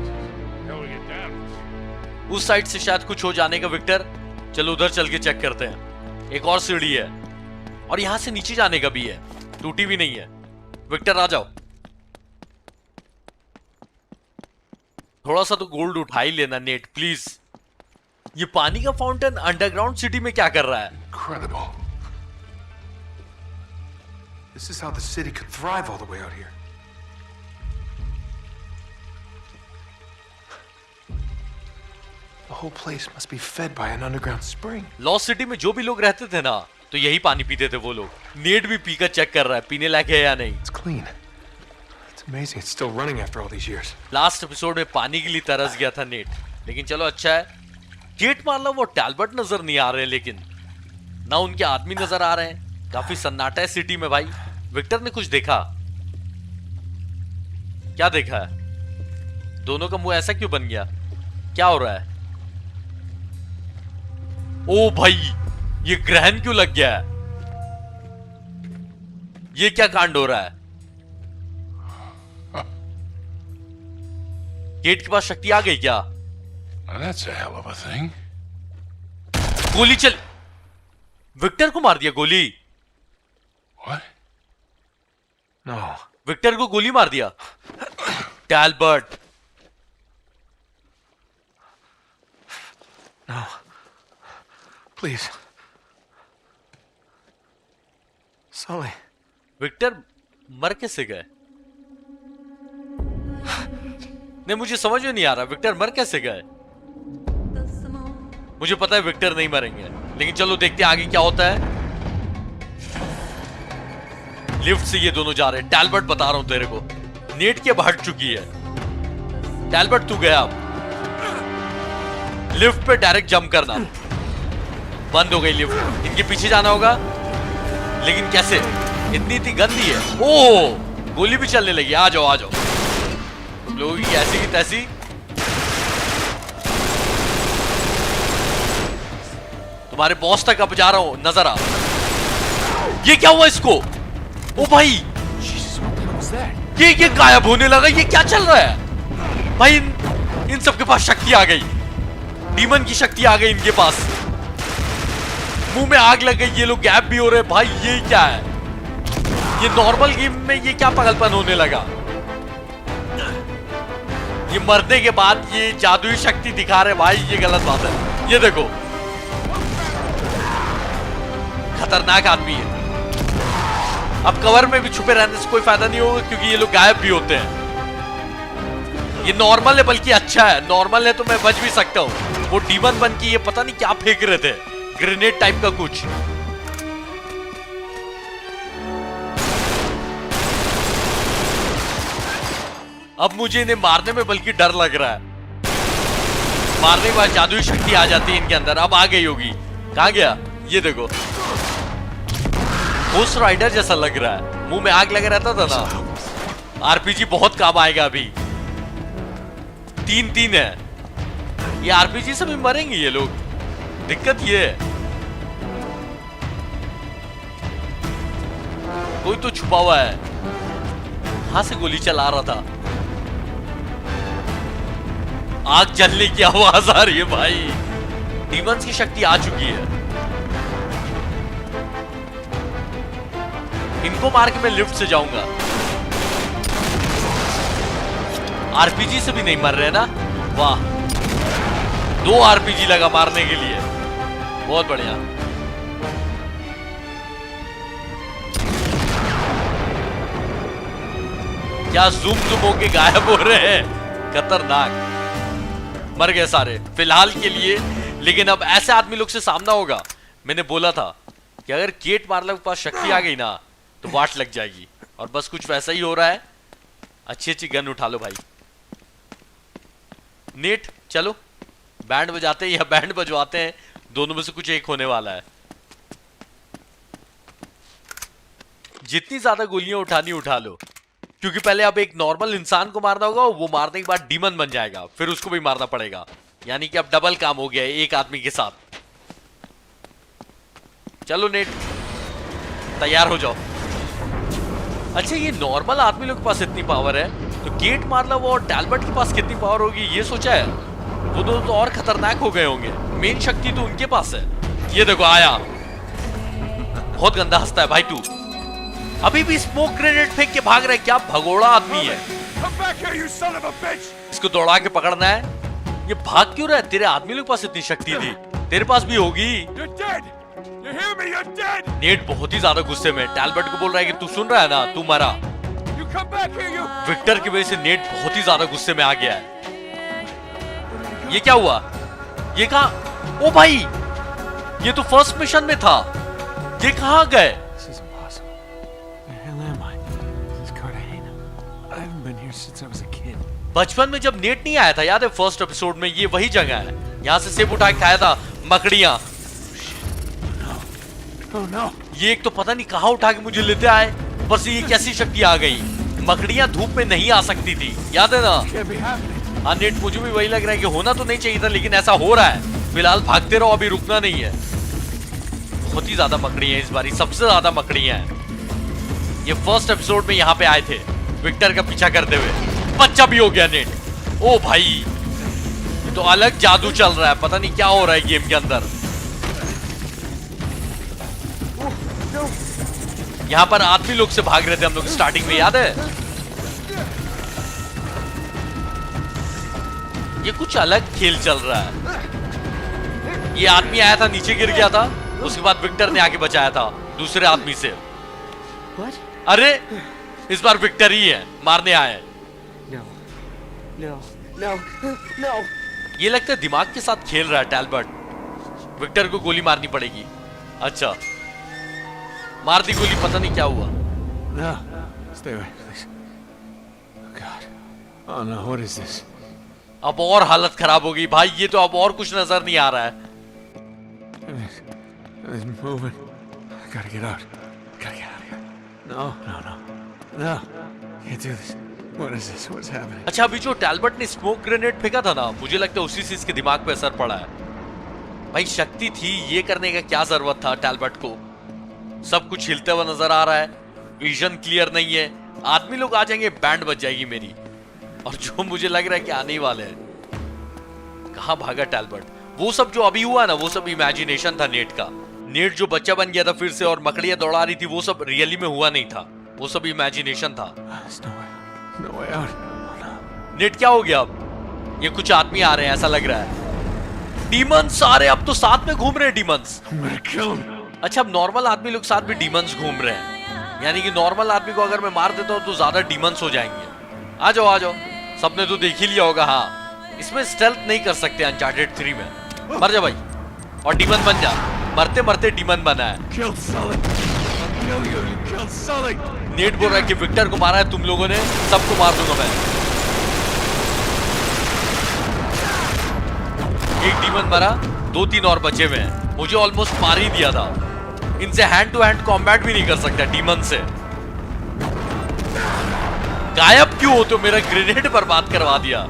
How we get down? उस साइड से शायद कुछ हो जाने का विक्टर। चलो उधर चल के चेक करते हैं। एक और सीढ़ी है, और यहाँ से नीचे जाने का भी है, टूटी भी नहीं है। विक्टर आ जाओ, थोड़ा सा तो गोल्ड उठा ही लेना नेट प्लीज। ये पानी का फाउंटेन अंडरग्राउंड सिटी में क्या कर रहा है? Incredible. This is how the city could thrive all the way out here. whole place must be fed by an underground spring. Lost city में जो भी लोग रहते थे ना, तो यही पानी पीते थे वो लोग. नेट भी पीकर चेक कर रहा है पीने लायक है या नहीं. It's clean. It's amazing it's still running after all these years. Last episode में पानी के लिए तरस गया था नेट, लेकिन चलो अच्छा है. गेट मारला वो टैल्बर्ट नजर नहीं आ रहे हैं, लेकिन ना उनके आदमी नजर आ रहे हैं. काफी सन्नाटा है सिटी में भाई. विक्टर ने कुछ देखा. क्या देखा है? दोनों का मुंह ऐसा क्यों बन गया? क्या हो रहा है? ओ भाई, ये ग्रहण क्यों लग गया है? ये क्या कांड हो रहा है? गेट के पास शक्ति आ गई क्या? Now that's a hell of a thing. गोली चल. विक्टर को मार दिया गोली. What? No. विक्टर को गोली मार दिया. टैल्बर्ट. No. Please. Sully. विक्टर मर कैसे गए? नहीं, मुझे समझ में नहीं आ रहा विक्टर मर कैसे गए. मुझे पता है विक्टर नहीं मरेंगे, लेकिन चलो देखते हैं आगे क्या होता है. लिफ्ट से ये दोनों जा रहे हैं. टैल्बर्ट बता रहा हूं तेरे को, नेट के हट चुकी है. टैल्बर्ट तू गया. अब लिफ्ट पे डायरेक्ट जंप करना. बंद हो गई लिफ्ट. इनके पीछे जाना होगा, लेकिन कैसे? इतनी गंदी है. ओ, गोली भी चलने लगी. आ जाओ आ जाओ. तुम लोगों की ऐसी की तैसी. तुम्हारे बॉस तक अब जा रहा हूं. नजर आ. ये क्या हुआ इसको? ओ भाई, ये गायब होने लगा. ये क्या चल रहा है भाई? इन सबके पास शक्ति आ गई. डीमन की शक्ति आ गई इनके पास. मुंह में आग लग गई. ये लोग गैप भी हो रहे भाई. ये क्या है? ये नॉर्मल गेम में ये क्या पागलपन होने लगा? ये मरने के बाद ये जादुई शक्ति दिखा रहे भाई. ये गलत बात है. ये देखो, खतरनाक आदमी है. अब कवर में भी छुपे रहने से कोई फायदा नहीं होगा, क्योंकि ये लोग गायब भी होते हैं. ये नॉर्मल है, बल्कि अच्छा है. नॉर्मल है तो मैं बच भी सकता हूं. वो डीमन बन के ये पता नहीं क्या फेंक रहे थे. ग्रेनेड टाइप का कुछ. अब मुझे इन्हें मारने में बल्कि डर लग रहा है. मारने के बाद जादुई शक्ति आ जाती है इनके अंदर. अब आ गई होगी. कहां गया? ये देखो, होस्ट राइडर जैसा लग रहा है. मुंह में आग लगा रहता था ना. आरपीजी बहुत काम आएगा अभी. 3-3 है. ये आरपीजी से भी मरेंगे ये लोग. दिक्कत ये है, कोई तो छुपा हुआ है. कहां से गोली चला रहा था? आग जलने की आवाज आ रही है भाई. डीमंस की शक्ति आ चुकी है. इनको मार के मैं लिफ्ट से जाऊंगा. आरपीजी से भी नहीं मर रहे ना. वाह, 2 आरपीजी लगा मारने के लिए. बहुत बढ़िया. क्या जूम होके गायब हो रहे हैं. खतरनाक. मर गए सारे फिलहाल के लिए. लेकिन अब ऐसे आदमी लोग से सामना होगा. मैंने बोला था कि अगर गेट मारला के पास शक्ति आ गई ना, तो वाट लग जाएगी. और बस कुछ वैसा ही हो रहा है. अच्छी गन उठा लो भाई. नेट, चलो बैंड बजाते हैं या बैंड बजवाते हैं. दोनों में से कुछ एक होने वाला है. जितनी ज्यादा गोलियां उठानी उठा लो, क्योंकि पहले अब एक नॉर्मल इंसान को मारना होगा. वो मारने के बाद डीमन बन जाएगा. फिर उसको भी मारना पड़ेगा. यानी कि अब डबल काम हो गया है एक आदमी के साथ. चलो नेट, तैयार हो जाओ. अच्छा, ये नॉर्मल आदमी लोग के पास इतनी पावर है, तो गेट मारला वो और टैल्बर्ट के पास कितनी पावर होगी ये सोचा है? वो दोनों तो और खतरनाक हो गए होंगे. मेन शक्ति तो उनके पास है. ये देखो आया. बहुत गंदा हंसता है भाई तू. अभी भी स्मोक ग्रेनेड फेंक के भाग रहा है. क्या भगोड़ा आदमी है. इसको दौड़ा के पकड़ना है. ये भाग क्यों रहा है? तेरे आदमी लोग के पास इतनी शक्ति थी, तेरे पास भी होगी. नेट बहुत ही ज्यादा गुस्से में टैल्बर्ट को बोल रहा है कि तू सुन रहा है ना, तू मरा. विक्टर की वजह से नेट बहुत ही ज्यादा गुस्से में आ गया है. ये क्या हुआ? ये कहा? ओ भाई, ये तो फर्स्ट मिशन में था। ये कहाँ गए? This is impossible. Where the hell am I? This is Cartagena. I haven't been here since I was a kid. बचपन में जब नेट नहीं आया था, याद है फर्स्ट एपिसोड में, ये वही जगह है। यहाँ से सेब उठा के खाया था, मकड़ियां। Oh no. ये एक तो पता नहीं कहाँ उठा के मुझे लेते आए, बस ये कैसी शक्ति आ गई। मकड़ियां धूप में नहीं आ सकती थी, याद है ना? Can't be happening. हाँ नेट, मुझे भी वही लग रहा है कि होना तो नहीं चाहिए था, लेकिन ऐसा हो रहा है। फिलहाल भागते रहो, अभी रुकना नहीं है। बहुत ही ज्यादा मकड़ियां हैं इस बारी, सबसे ज्यादा मकड़ियां हैं। ये फर्स्ट एपिसोड में यहाँ पे आए थे विक्टर का पीछा करते हुए। बच्चा भी हो गया नेट। ओ भाई, ये तो अलग जादू चल रहा है, पता नहीं क्या हो रहा है गेम के अंदर। यहाँ पर आदमी लोग से भाग रहे थे हम लोग स्टार्टिंग में, याद है? ये कुछ अलग खेल चल रहा है। ये आदमी आया था, नीचे गिर गया था, उसके बाद विक्टर ने आके बचाया था दूसरे आदमी से। What? अरे इस बार विक्टर ही है, मारने आए। No. No. No. No. ये लगता है दिमाग के साथ खेल रहा है टैलबर्ट। विक्टर को गोली मारनी पड़ेगी। अच्छा, मार दी गोली, पता नहीं क्या हुआ। No. Stay away, please. Oh God. Oh no, what is this? अब और हालत खराब हो गई भाई, ये तो अब और कुछ नजर नहीं आ रहा है। It's moving. I gotta get out. Gotta get out of here. No, no, no. No. Can't do this. What is this? What's happening? अच्छा, अभी जो टैलबर्ट ने स्मोक ग्रेनेड फेंका था ना, मुझे लगता है उसी से इसके दिमाग पे असर पड़ा है। भाई शक्ति थी, ये करने का क्या जरूरत था टैलबर्ट को? सब कुछ हिलता हुआ नजर आ रहा है, विजन क्लियर नहीं है, आदमी लोग आ जाएंगे, बैंड बज जाएगी मेरी। और जो मुझे लग रहा है कि आने ही वाले हैं। कहां भागा टैलबर्ट? वो सब जो अभी हुआ ना, वो सब इमेजिनेशन था नेट का। नेट जो बच्चा बन गया था फिर से और मकड़ियां दौड़ा रही थी, वो सब रियली में हुआ नहीं था, वो सब इमेजिनेशन था। There's no way out. Oh no. Net क्या हो गया अब? ये कुछ आदमी आ रहे हैं, ऐसा लग रहा है। डीमंस आ रहे हैं, अब तो साथ में घूम रहे हैं demons. I'm gonna kill him. अच्छा, अब नॉर्मल आदमी लोग साथ में डीमंस घूम रहे हैं, यानी कि नॉर्मल आदमी को अगर मैं मार देता हूँ तो ज्यादा डीमंस हो जाएंगे। आ जाओ आ जाओ, सबने तो देख ही लिया होगा। हाँ, इसमें स्टेल्थ नहीं कर सकते अनचार्टेड 3 में। मर जा भाई और डीमन बन जा। मरते मरते डीमन बना है। Killed Sully. I'll kill you. You killed Sully. Net बोल रहा है कि विक्टर को मारा है तुम लोगों ने, सबको मार दूंगा मैं। एक डीमन मरा, 2-3 और बचे हुए हैं। मुझे ऑलमोस्ट मार ही दिया था। इनसे हैंड टू हैंड कॉम्बैट भी नहीं कर सकता डीमन से। गायब क्यों हो? तो मेरा ग्रेनेड बर्बाद करवा दिया।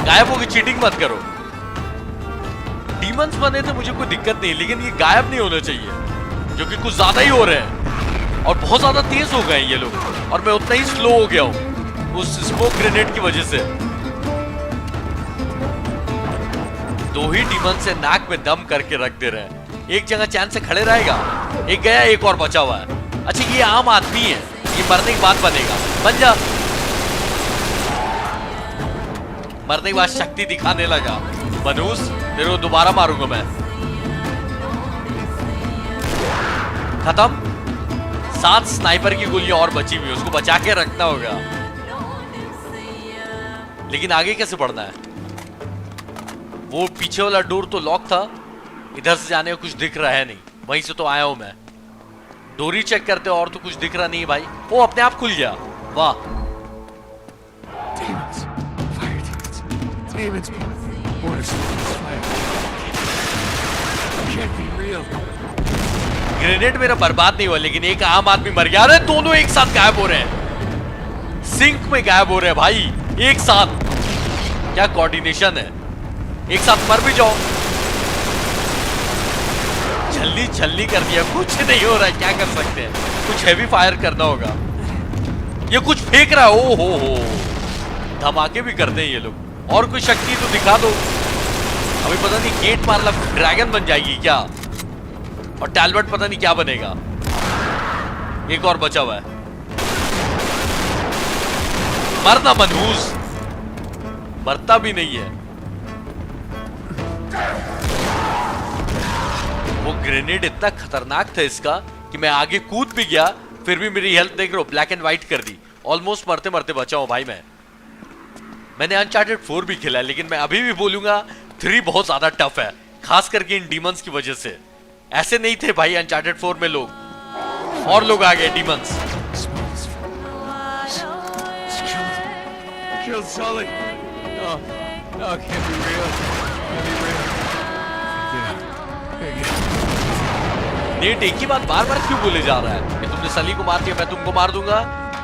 गायब होकर चीटिंग मत करो। डीमंस बने तो मुझे कोई दिक्कत नहीं, लेकिन ये गायब नहीं होना चाहिए, जो कि कुछ ज्यादा ही हो रहे हैं और बहुत ज्यादा तेज हो गए ये लोग, और मैं उतना ही स्लो हो गया हूं उस स्मोक ग्रेनेड की वजह से। 2 ही डीमन से नाक में दम करके रख दे रहे हैं। एक जगह चैन से खड़े रहेगा, एक गया, एक और बचा हुआ है। अच्छा, ये आम आदमी है, ये मरने के बाद बनेगा। बन जा। मरने के बाद शक्ति दिखाने लगा। बनूस, तेरे को दोबारा मारूंगा मैं। खत्म। 7 स्नाइपर की गोलियां और बची हुई, उसको बचा के रखना होगा। लेकिन आगे कैसे बढ़ना है? वो पीछे वाला डोर तो लॉक था, इधर से जाने का कुछ दिख रहा है नहीं, वहीं से तो आया हूं मैं। डोरी चेक करते और तो कुछ दिख रहा नहीं है भाई। वो अपने आप खुल गया, वाह। Demons. Fire demons. Demons. Water spirits. Fire. Can't be real. Grenade मेरा बर्बाद नहीं हुआ, लेकिन एक आम आदमी मर गया। अरे दोनों एक साथ गायब हो रहे हैं, सिंक में गायब हो रहे हैं भाई, एक साथ। क्या कोऑर्डिनेशन है, एक साथ मर भी जाओ। छल्ली छल्ली कर दिया, कुछ नहीं हो रहा है, क्या कर सकते हैं? कुछ हैवी फायर करना होगा। ये कुछ फेंक रहा है, ओ हो, धमाके भी करते हैं ये लोग। और कोई शक्ति तो दिखा दो। अभी पता नहीं गेट मारला ड्रैगन बन जाएगी क्या, और टैलबर्ट पता नहीं क्या बनेगा। एक और बचा हुआ है, मरना मनहूस, मरता भी नहीं है। वो ग्रेनेड इतना खतरनाक था इसका कि मैं आगे कूद भी गया, फिर भी मेरी हेल्थ देख रहे हो ब्लैक एंड व्हाइट कर दी। ऑलमोस्ट मरते मरते बचा हूं भाई मैं। मैंने अनचार्टेड 4 भी खेला है, लेकिन मैं अभी भी बोलूंगा 3 बहुत ज्यादा टफ है, खास करके इन डीमंस की वजह से। ऐसे नहीं थे भाई अनचार्टेड 4 में लोग, और लोग आ गए demons. Killed Sully. No, no, it can't be real. Can't be real. Get out. Net एक ही बात बार बार क्यों बोले जा रहा है कि तुमने सली को मार दिया, मैं तुमको मार दूंगा।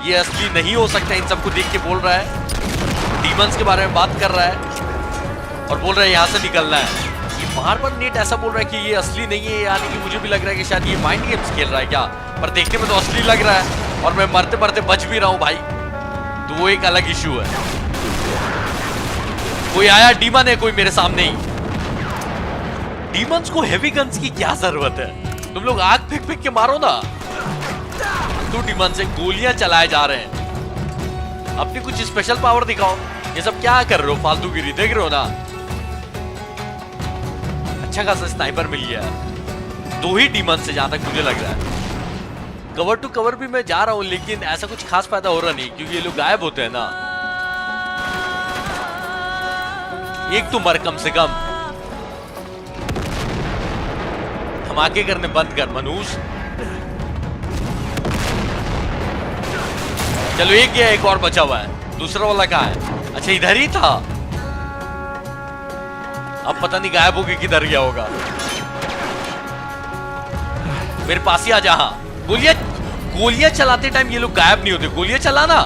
ये असली नहीं हो सकता, इन सबको देख के बोल रहा है, डीमंस के बारे में बात कर रहा है और बोल रहा है यहाँ से निकलना है। ये बार बार नेट ऐसा बोल रहा है कि ये असली नहीं है, यानी कि मुझे भी लग रहा है कि शायद ये माइंड गेम्स खेल रहा है क्या, पर देखने में तो असली लग रहा है और मैं मरते मरते बच भी रहा हूँ भाई। तो वो एक अलग इशू है। कोई आया डीमन है कोई मेरे सामने ही। डीमंस को हेवी गन्स की क्या जरूरत है, तुम लोग आग फेंक फेंक के मारो ना। तो डीमन से गोलियां चलाए जा रहे हैं, अपनी कुछ स्पेशल पावर दिखाओ। ये सब क्या कर रहे हो फालतूगिरी, देख रहे हो ना। अच्छा खासा स्नाइपर मिल गया, 2 ही डीमन से जहां तक मुझे लग रहा है। कवर टू कवर भी मैं जा रहा हूं, लेकिन ऐसा कुछ खास फायदा हो रहा नहीं, क्योंकि ये लोग गायब होते हैं ना। एक तो मर कम से कम। धमाके करने बंद कर मनूस। चलो एक गया, एक और बचा हुआ है। दूसरा वाला कहाँ है? अच्छा इधर ही था। अब पता नहीं गायब होके किधर गया होगा। मेरे पास ही आ जा। गोलियां चलाते टाइम ये लोग गायब नहीं होते। गोलियां चलाना।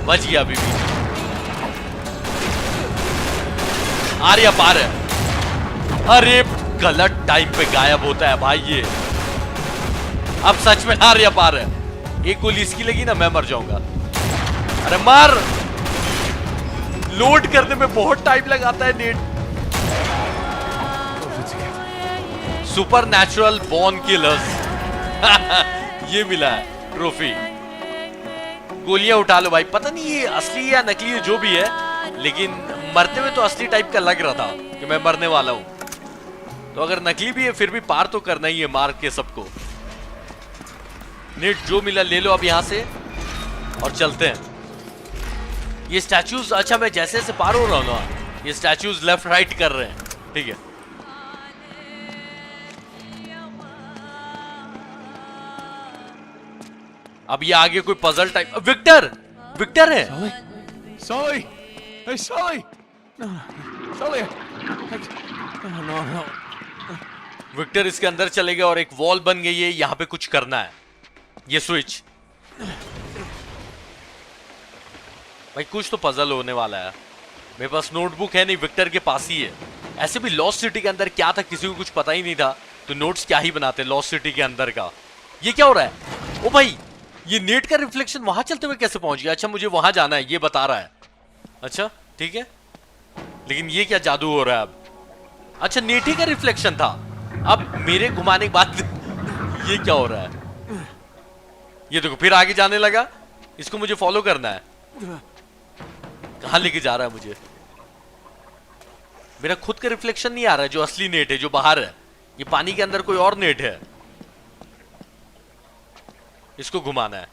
बच गया अभी भी। आर्या पार है। अरे गलत टाइम पे गायब होता है भाई ये। अब सच में आर्या पार है। एक गोली इसकी लगी ना, मैं मर जाऊंगा। अरे मार। लोड करने में बहुत टाइम लगाता है net. Super natural born killers. ये मिला है ट्रॉफी। गोलियां उठा लो भाई। पता नहीं ये असली या नकली है, जो भी है, लेकिन मरते हुए तो असली टाइप का लग रहा था कि मैं मरने वाला हूं। तो अगर नकली भी है फिर भी पार तो करना ही है मार के सबको। नेट जो मिला ले लो अब यहां से और चलते हैं। ये स्टैचूज, अच्छा मैं जैसे जैसे पार हो रहा हूं ना, ये स्टैचूज लेफ्ट राइट कर रहे हैं। ठीक है, अब ये आगे कोई पजल टाइप। विक्टर, विक्टर है। Sully? Sully? Hey, Sully! No, Sully! No, no, no. Victor इसके अंदर चले गए और एक वॉल बन गई है। यहां पे कुछ करना है। ये स्विच भाई, कुछ तो पजल होने वाला है। मेरे पास नोटबुक है नहीं, विक्टर के पास ही है। ऐसे भी लॉस्ट सिटी के अंदर क्या था किसी को कुछ पता ही नहीं था, तो नोट्स क्या ही बनाते लॉस्ट सिटी के अंदर का। ये क्या हो रहा है? ओ भाई, ये नेट का रिफ्लेक्शन वहां चलते हुए कैसे पहुंच गया? अच्छा मुझे वहां जाना है, ये बता रहा है। अच्छा ठीक है, लेकिन ये क्या जादू हो रहा है अब? अच्छा नेट ही का रिफ्लेक्शन था। अब मेरे घुमाने के बाद ये क्या हो रहा है? ये देखो फिर आगे जाने लगा। इसको मुझे फॉलो करना है। कहां लेके जा रहा है मुझे? मेरा खुद का रिफ्लेक्शन नहीं आ रहा है, जो असली नेट है, जो बाहर है। ये पानी के अंदर कोई और नेट है। इसको घुमाना है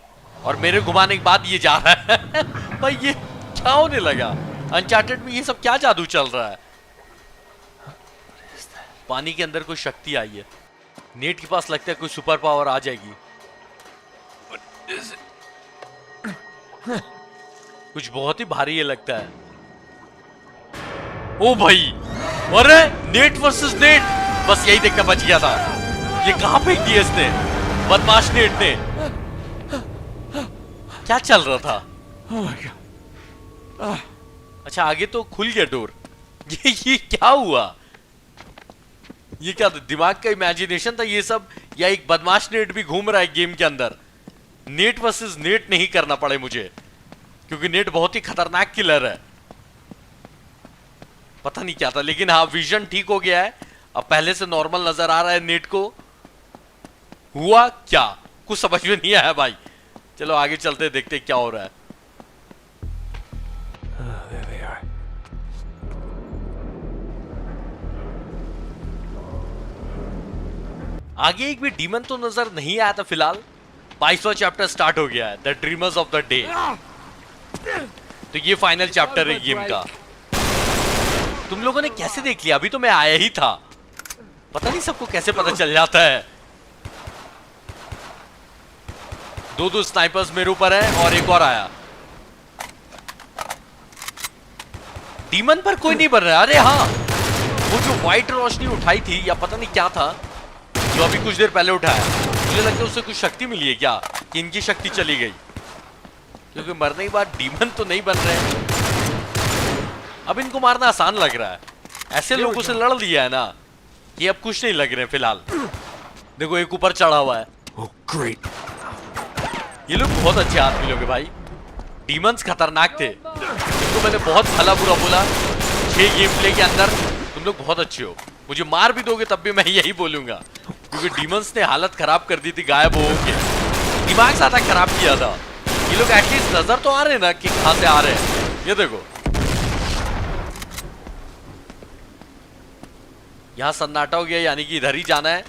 और मेरे घुमाने के बाद ये जा रहा है। भाई ये क्या होने लगा? अनचार्टेड में ये सब क्या जादू चल रहा है? पानी के अंदर कोई शक्ति आई है। नेट के पास लगता है कोई सुपर पावर आ जाएगी। कुछ बहुत ही भारी है लगता है। ओ भाई, अरे नेट वर्सेस नेट, बस यही देखना बच गया था। ये कहां फेंक दिया इसने, बदमाश नेट ने। क्या चल रहा था? Oh my God. अच्छा आगे तो खुल गया डोर। ये क्या हुआ? ये क्या दिमाग का इमेजिनेशन था ये सब, या एक बदमाश नेट भी घूम रहा है गेम के अंदर? नेट वर्सेस नेट नहीं करना पड़े मुझे, क्योंकि नेट बहुत ही खतरनाक किलर है। पता नहीं क्या था, लेकिन हाँ विजन ठीक हो गया है। अब पहले से नॉर्मल नजर आ रहा है नेट को। हुआ क्या कुछ समझ में नहीं आया भाई। चलो आगे चलते देखते क्या हो रहा है। There they are. आगे एक भी डीमन तो नजर नहीं आया था फिलहाल। 22वां चैप्टर स्टार्ट हो गया है, the dreamers of the day. तो ये फाइनल चैप्टर है गेम का। तुम लोगों ने कैसे देख लिया? अभी तो मैं आया ही था। पता नहीं सबको कैसे पता चल जाता है। दो स्नाइपर्स मेरे ऊपर है और एक और आया। डीमन पर कोई नहीं बन रहा। अरे हाँ, वो जो व्हाइट रोशनी उठाई थी या पता नहीं क्या था जो अभी कुछ देर पहले उठाया, मुझे लगता है उससे कुछ शक्ति मिली है क्या कि इनकी शक्ति चली गई, क्योंकि मरने के बाद डीमन तो नहीं बन रहे। अब इनको मारना आसान लग रहा है। ऐसे लोगों से लड़ लिया है ना कि अब कुछ नहीं लग रहे फिलहाल। देखो एक ऊपर चढ़ा हुआ है। Oh, great. ये लोग बहुत अच्छे आदमी लोग हैं भाई। डीमंस खतरनाक थे। तो मैंने बहुत भला बुरा बोला 6 गेम प्ले के अंदर, तुम लोग बहुत अच्छे हो। मुझे मार भी दोगे तब भी मैं यही बोलूंगा, क्योंकि डीमंस ने हालत खराब कर दी थी गायब हो के। दिमाग ज्यादा खराब किया था। ये लोग एटलीस्ट नजर तो आ रहे हैं ना कि कहां से आ रहे हैं। ये देखो यहां सन्नाटा हो गया, यानी कि इधर ही जाना है।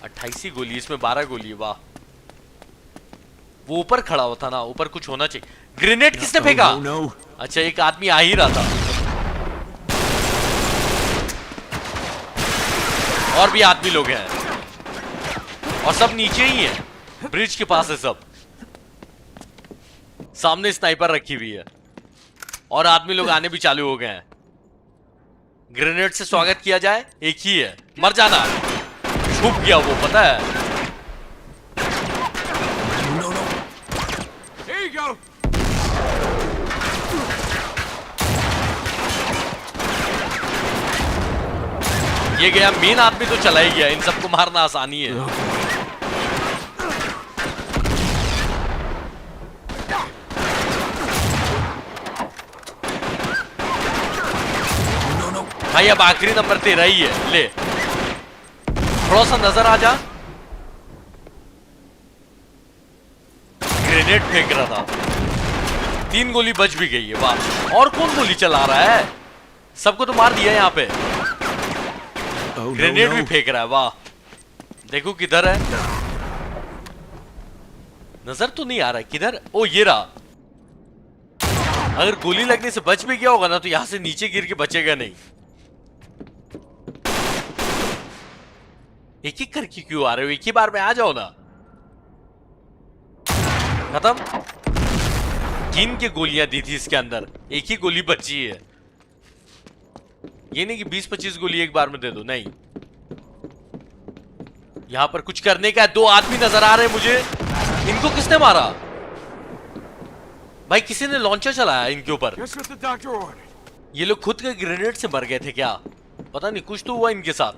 28 गोली, इसमें 12 गोली। वाह, वो ऊपर खड़ा हुआ था ना, ऊपर कुछ होना चाहिए। ग्रेनेड किसने फेंका? No. अच्छा, एक आदमी आ ही रहा था। और भी आदमी लोग हैं और सब नीचे ही हैं, ब्रिज के पास है सब। सामने स्नाइपर रखी हुई है और आदमी लोग आने भी चालू हो गए हैं। ग्रेनेड से स्वागत किया जाए, एक ही है, मर जाना। छुप गया वो, पता है। No, no. Here you go. ये गया, मेन आदमी तो चला ही गया। इन सबको मारना आसानी है। भाई अब आखिरी नंबर तेरा ही है, ले थोड़ा सा नजर आ जा। ग्रेनेड फेंक रहा था, 3 गोली बच भी गई है। वाह, और कौन गोली चला रहा है? सबको तो मार दिया यहाँ पे। Oh, ग्रेनेड no, भी no. फेंक रहा है। वाह, देखो किधर है, नजर तो नहीं आ रहा है किधर। ओ ये रहा। अगर गोली लगने से बच भी गया होगा ना तो यहां से नीचे गिर के बचेगा नहीं। एक एक करके क्यों आ रहे हो? एक ही बार में आ जाओ ना। खत्म। 3 की गोलियां दी थी इसके अंदर, एक ही गोली बची है। ये नहीं कि 20-25 गोली एक बार में दे दो, नहीं। यहां पर कुछ करने का है। 2 आदमी नजर आ रहे हैं मुझे। इनको किसने मारा? भाई किसी ने लॉन्चर चलाया इनके ऊपर। Just what the doctor ordered. ये लोग खुद के ग्रेनेड से मर गए थे क्या? पता नहीं, कुछ तो हुआ इनके साथ।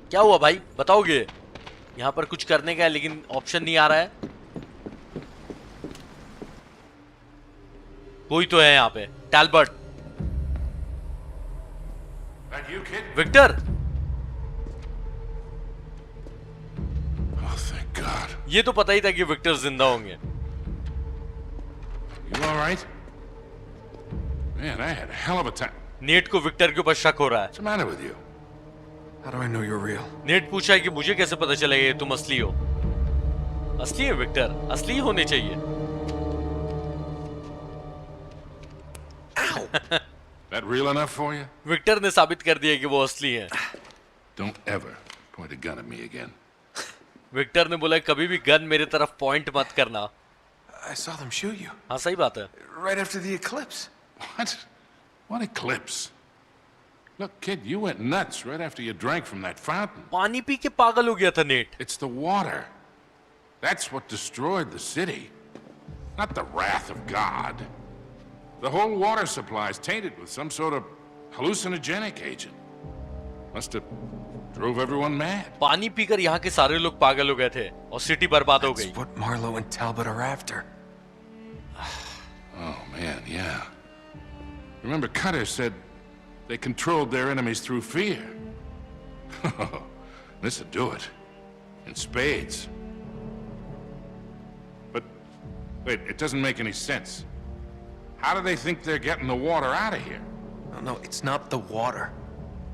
क्या हुआ भाई, बताओगे? यहां पर कुछ करने का है लेकिन ऑप्शन नहीं आ रहा है। कोई तो है यहां पे, Talbert. That you, kid? Victor. Oh, thank God. ये तो पता ही था कि विक्टर जिंदा होंगे। You all right? Man, I had a hell of a time. Net को विक्टर के ऊपर शक हो रहा है। What's the matter with you? How do I know you're real? Net पूछा है कि मुझे कैसे पता चलेगा ये तुम असली हो? असली है विक्टर, असली होने चाहिए। That real enough for you? Victor ने साबित कर दिया कि वो असली है। Don't ever point a gun at me again. Victor ने बोला कभी भी गन मेरे तरफ पॉइंट मत करना। I saw them shoot you हाँ सही बात है। right after the eclipse. What? What eclipse? Look, kid, you went nuts right after you drank from that fountain. पानी पी के पागल हो गया था net. It's the water. That's what destroyed the city. Not the wrath of God. The whole water supply is tainted with some sort of hallucinogenic agent. Must have drove everyone mad. पानी पीकर यहाँ के सारे लोग पागल हो गए थे और सिटी बर्बाद हो That's गई। what Marlowe and Talbot are after. Oh, man, yeah. Remember, Cutter said they controlled their enemies through fear. This'll do it. In spades. But, wait, it doesn't make any sense. How do they think they're getting the water out of here? No, it's not the water.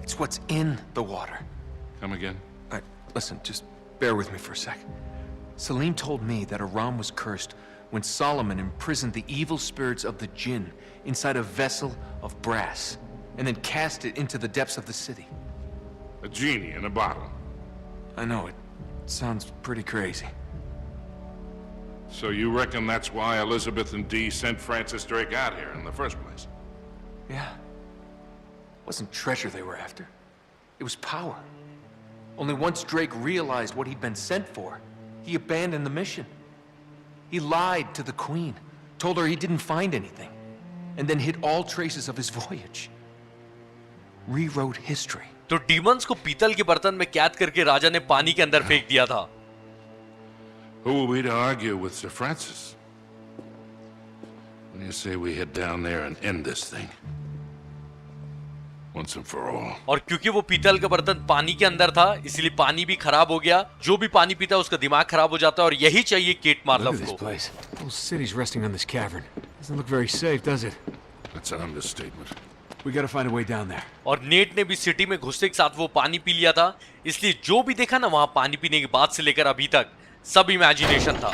It's what's in the water. Come again? Listen, just bear with me for a sec. Salim told me that Aram was cursed when Solomon imprisoned the evil spirits of the jinn inside a vessel of brass. and then cast it into the depths of the city. A genie in a bottle. I know, it sounds pretty crazy. So you reckon that's why Elizabeth and Dee sent Francis Drake out here in the first place? Yeah. It wasn't treasure they were after. It was power. Only once Drake realized what he'd been sent for, he abandoned the mission. He lied to the Queen, told her he didn't find anything, and then hid all traces of his voyage. Rewrote history. तो demons को पीतल के बर्तन में कैद करके राजा ने पानी के अंदर फेंक दिया था. Who are we to argue with Sir Francis? When you say we head down there and end this thing. Once and for all. और क्योंकि वो पीतल का बर्तन पानी के अंदर था, इसलिए पानी भी खराब हो गया. जो भी पानी पीता है उसका दिमाग खराब हो जाता है और यही चाहिए केट मार्लव को. The whole city's resting on this cavern. Doesn't look very safe, does it? That's an understatement. We gotta find a way down there. और नेट ने भी सिटी में घुसने के साथ वो पानी पी लिया था, इसलिए जो भी देखा ना वहां पानी पीने के बाद से लेकर अभी तक सब इमेजिनेशन था.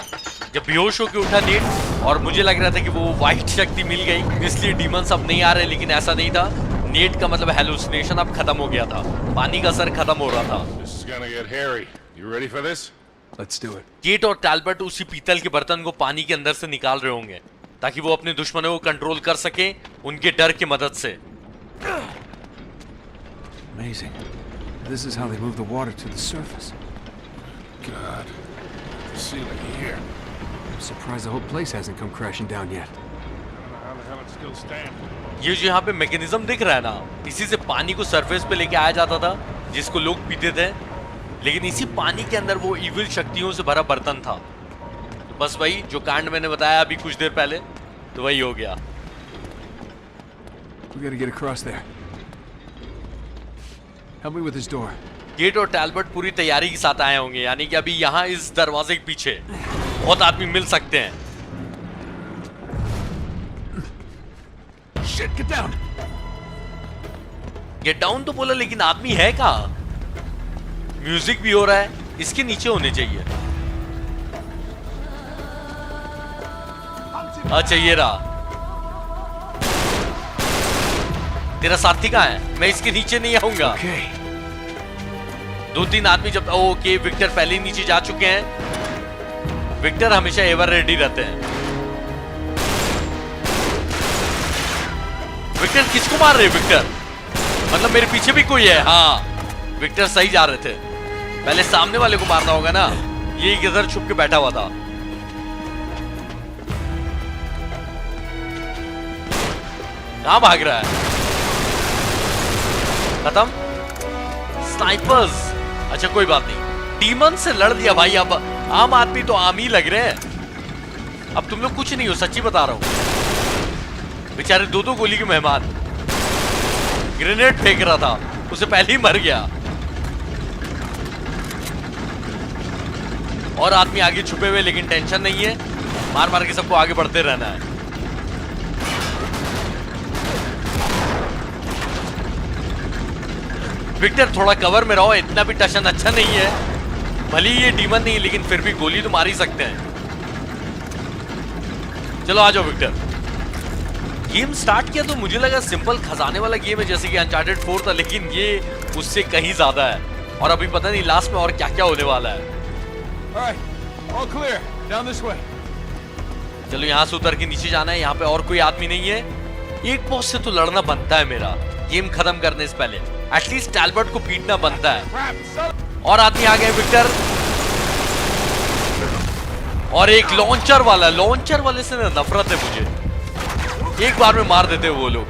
जब बेहोश होकर उठा नेट और मुझे लग रहा था कि वो वाइट शक्ति मिल गई, इसलिए डीमंस अब नहीं आ रहे, लेकिन ऐसा नहीं था. नेट का मतलब हेलुसिनेशन अब खत्म हो गया था, पानी का असर खत्म हो रहा था. This is gonna get hairy. You ready for this? Let's do it. Kate और टैल्बर्ट उसी पीतल के बर्तन को पानी के अंदर से निकाल रहे होंगे ताकि वो अपने दुश्मनों को कंट्रोल कर सके उनके डर की मदद से. Amazing. This is how they move the water to the surface. God. The ceiling here. I'm surprised the whole place hasn't come crashing down yet. How the hell it still stands? ये जो यहाँ पे mechanism दिख रहा है ना, इसी से पानी को सरफेस पे लेके आया जाता था जिसको लोग पीते थे, लेकिन इसी पानी के अंदर वो इविल शक्तियों से भरा बर्तन था. तो बस वही जो कांड मैंने बताया अभी कुछ देर पहले, तो वही हो गया. We gotta get across there. Help me with this door. Kate और टैल्बर्ट पूरी तैयारी के साथ आए होंगे, यानी कि अभी यहाँ इस दरवाजे के पीछे बहुत आदमी मिल सकते हैं. Shit, get down. Get down तो बोला, लेकिन आदमी है कहाँ? म्यूजिक भी हो रहा है, इसके नीचे होने चाहिए. अच्छा ये रहा. तेरा साथी कहाँ है? मैं इसके नीचे नहीं आऊंगा. Okay. 2-3 आदमी जब ओके विक्टर पहले नीचे जा चुके हैं. विक्टर हमेशा एवर रेडी रहते हैं. विक्टर किसको मार रहे? विक्टर मतलब मेरे पीछे भी कोई है. हाँ विक्टर सही जा रहे थे. पहले सामने वाले को मारना होगा ना. ये इधर छुप के बैठा हुआ था. कहां भाग रहा है? खत्म. स्नाइपर्स. अच्छा कोई बात नहीं, डीमन से लड़ दिया भाई. अब आम आदमी तो आम ही लग रहे हैं. अब तुम लोग कुछ नहीं हो, सच्ची बता रहा हूं. बेचारे 2-2 गोली के मेहमान. ग्रेनेड फेंक रहा था, उसे पहले ही मर गया. और आदमी आगे छुपे हुए, लेकिन टेंशन नहीं है, मार मार के सबको आगे बढ़ते रहना है. विक्टर थोड़ा कवर में रहो, इतना भी टशन अच्छा नहीं है. भले ही ये डीमन नहीं, लेकिन फिर भी गोली तो मार ही सकते हैं. चलो आ जाओ विक्टर. गेम स्टार्ट किया तो मुझे लगा सिंपल खजाने वाला गेम है जैसे कि अनचार्टेड 4 था, लेकिन ये उससे कहीं ज्यादा है. और अभी पता नहीं लास्ट में और क्या क्या होने वाला है. All right, all clear. Down this way. चलो यहाँ से उतर के नीचे जाना है. यहाँ पे और कोई आदमी नहीं है. एक बॉस से तो लड़ना बनता है मेरा, गेम खत्म करने से पहले. एटलीस्ट टैल्बर्ट को पीटना बनता है. और आदमी आ गए विक्टर. और एक लॉन्चर वाले से नफरत है मुझे. एक बार में मार देते वो लोग.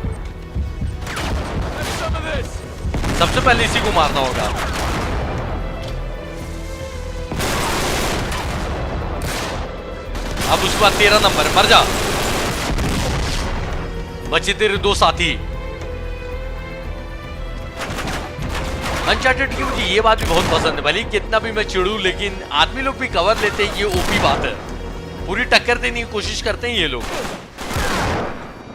सबसे पहले इसी को मारना होगा. अब उसके बाद 13 नंबर. मर जा. बचे तेरे 2 साथी. अनचार्टेड की मुझे ये बात भी बहुत पसंद है. भले कितना भी मैं चिड़ू, लेकिन आदमी लोग भी कवर लेते हैं. ये ओपी बात है. पूरी टक्कर देने की कोशिश करते हैं ये लोग.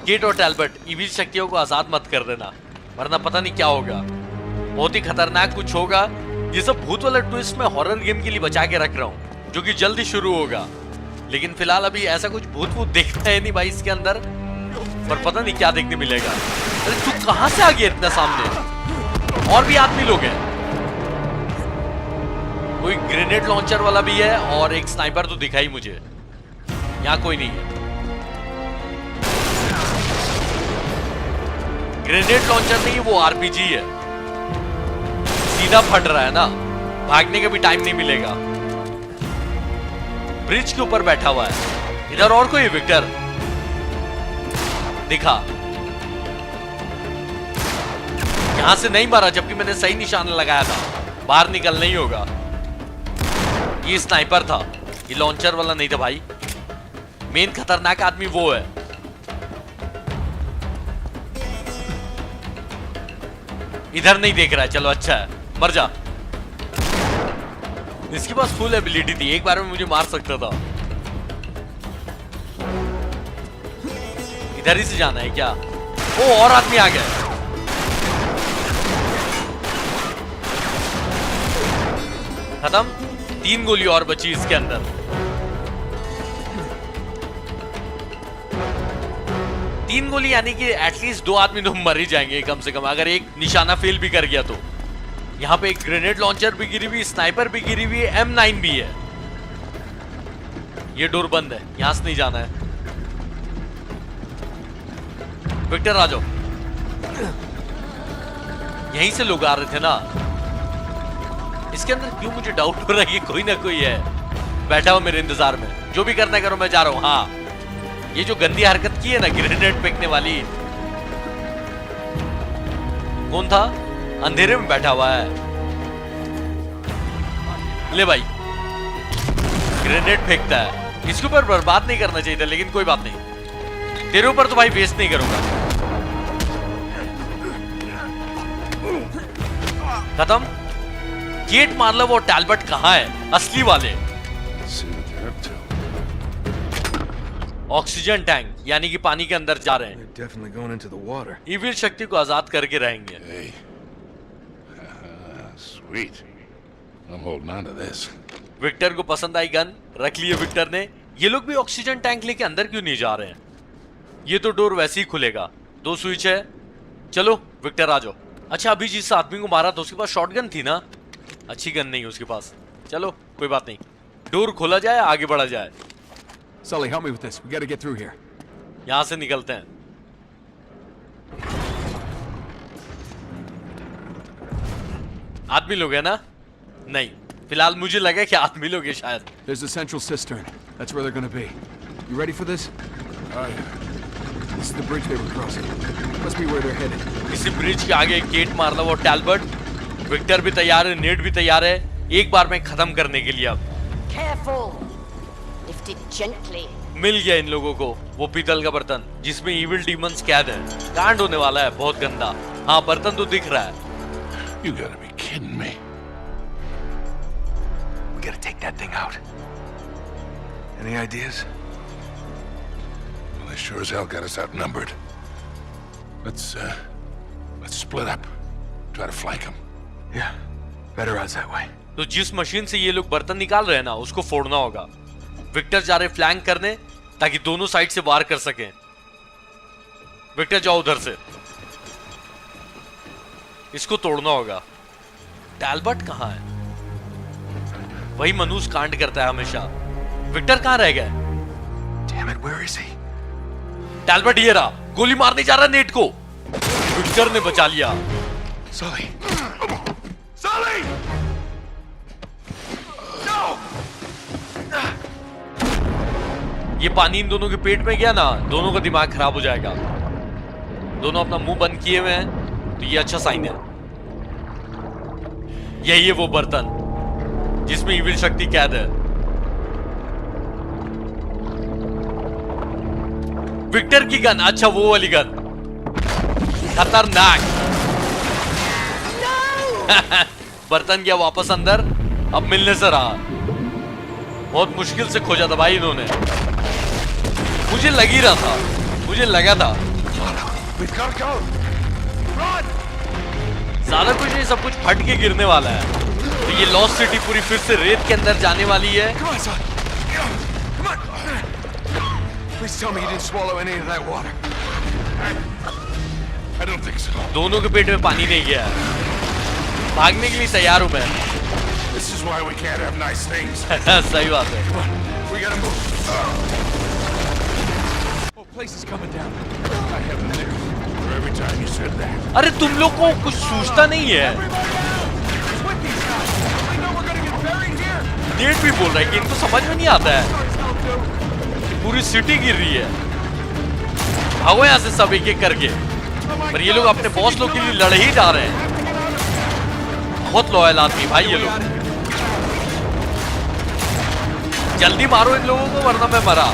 केट और टैल्बर्ट, इविल शक्तियों को आजाद मत कर देना, वरना पता नहीं क्या होगा. बहुत ही खतरनाक कुछ होगा. ये सब भूत वाला ट्विस्ट मैं हॉरर गेम के लिए बचा के रख रहा हूँ, जो कि जल्दी शुरू होगा. लेकिन फिलहाल अभी ऐसा कुछ भूत देखना है नहीं भाई इसके अंदर. पर पता नहीं क्या देखने मिलेगा। अरे तू कहां से आ गया इतना सामने? और भी आदमी लोग हैं, कोई ग्रेनेड लॉन्चर वाला भी है और एक स्नाइपर तो दिखाई मुझे। यहां कोई नहीं है। ग्रेनेड लॉन्चर नहीं, वो आरपीजी है। सीधा फट रहा है ना, भागने का भी टाइम नहीं मिलेगा। ब्रिज के ऊपर बैठा हुआ है। इधर और कोई विक्टर दिखा। यहां से नहीं मारा, जबकि मैंने सही निशाना लगाया था। बाहर निकलना ही होगा। ये स्नाइपर था, ये लॉन्चर वाला नहीं था भाई। मेन खतरनाक आदमी वो है। इधर नहीं देख रहा है, चलो अच्छा है, मर जा। इसके पास फुल एबिलिटी थी, एक बार में मुझे मार सकता था। इधर ही से जाना है क्या? ओ, और आदमी आ गए। खत्म। 3 गोली और बची इसके अंदर। 3 गोली यानी कि एटलीस्ट 2 आदमी तो मर ही जाएंगे कम से कम, अगर एक निशाना फेल भी कर गया तो। यहां पे एक ग्रेनेड लॉन्चर भी गिरी हुई, स्नाइपर भी गिरी हुई, M9 भी है। ये डोर बंद है, यहां से नहीं जाना है। विक्टर आ जाओ। यहीं से लोग आ रहे थे ना। इसके अंदर क्यों मुझे डाउट हो रहा है कि कोई ना कोई है बैठा हो मेरे इंतजार में। जो भी करना है करो, मैं जा रहा हूं। हाँ, ये जो गंदी हरकत की है ना, ग्रेनेड फेंकने वाली, कौन था? अंधेरे में बैठा हुआ है। ले भाई, ग्रेनेड फेंकता है। इसके ऊपर बर्बाद नहीं करना चाहिए था, लेकिन कोई बात नहीं। तेरे ऊपर तो भाई वेस्ट नहीं करूंगा। खत्म। गेट मार लो। वो टैलबर्ट कहां है असली वाले? ऑक्सीजन टैंक, यानी कि पानी के अंदर जा रहे हैं। इविल शक्ति को आजाद करके रहेंगे। Hey. Sweet. I'm holding on to this. Victor को पसंद आई गन, रख लिए विक्टर ने। ये लोग भी ऑक्सीजन टैंक लेके अंदर क्यों नहीं जा रहे हैं? ये तो डोर वैसे ही खुलेगा। 2 स्विच है। चलो विक्टर आ जाओ। अच्छा, अभी जिस आदमी को मारा था उसके पास शॉटगन थी ना? अच्छी गन नहीं उसके पास। चलो कोई बात नहीं, डोर खोला जाए, आगे बढ़ा जाए। Sully, help me with this. We gotta get through here. यहां से निकलते हैं। आदमी लोग है ना? नहीं, फिलहाल मुझे लगा कि आदमी लोग है शायद। There's a central cistern. That's where they're gonna be. You ready for this? This is the bridge they were crossing. Must be where they're headed. इसी ब्रिज के आगे एक गेट मारना। वो टैलबर्ट, विक्टर भी तैयार है, नेट भी तैयार है, एक बार में खत्म करने के लिए। अब Careful. Lift it gently. मिल गया इन लोगों को वो पीतल का बर्तन जिसमें इविल डीमंस कैद है। कांड होने वाला है बहुत गंदा। हाँ, बर्तन तो दिख रहा है। You gotta be kidding me. We gotta take that thing out. Any ideas? Well, they sure as hell got us outnumbered. Let's split up. Try to flank them. Yeah. Better odds that way. तो जिस machine से ये लोग बर्तन निकाल रहे हैं ना, उसको फोड़ना होगा। विक्टर जा रहे फ्लैंक करने ताकि दोनों साइड से वार कर सकें। विक्टर जाओ उधर से, इसको तोड़ना होगा। टैलबर्ट कहां है? वही मनुष्य कांड करता है हमेशा। विक्टर कहां रह गए? Damn it, where is he? टैलबर्ट ये रहा, गोली मारने जा रहा है नेट को। विक्टर ने बचा लिया। Sully! Sully! No! ये पानी इन दोनों के पेट में गया ना, दोनों का दिमाग खराब हो जाएगा। दोनों अपना मुंह बंद किए हुए हैं, तो ये अच्छा साइन है। यही है वो बर्तन जिसमें इविल शक्ति कैद है। विक्टर की गन, अच्छा वो वाली गन, खतरनाक। बर्तन गया वापस अंदर, अब मिलने से रहा। बहुत मुश्किल से खोजा था भाई इन्होंने। मुझे लग ही रहा था, मुझे लगा था। We've got to go. Run! ज्यादा कुछ नहीं, सब कुछ फट के गिरने वाला है। तो ये लॉस्ट सिटी पूरी फिर से रेत के अंदर जाने वाली है। Come on, son! Come on! Please tell me you didn't swallow any of that water. I don't think so. दोनों के पेट में पानी नहीं गया है। भागने के लिए तैयार हूं मैं। This is why we can't have nice things. सही बात है। We gotta move. Oh, place is coming down. I have a there. For every time you said that. अरे तुम लोग को कुछ सूझता नहीं है। Everybody out! It's with these guys. They know we're gonna get buried here. Net भी बोल रहा है कि इनको समझ में नहीं आता है। Ours don't do. पूरी सिटी गिर रही है। भागो यहाँ से सब एक एक करके। पर ये लोग अपने बॉस लोग के लिए लड़ ही जा रहे हैं। बहुत लॉयल आदमी भाई ये लोग। जल्दी मारो इन लोगों को वरना मैं मरा।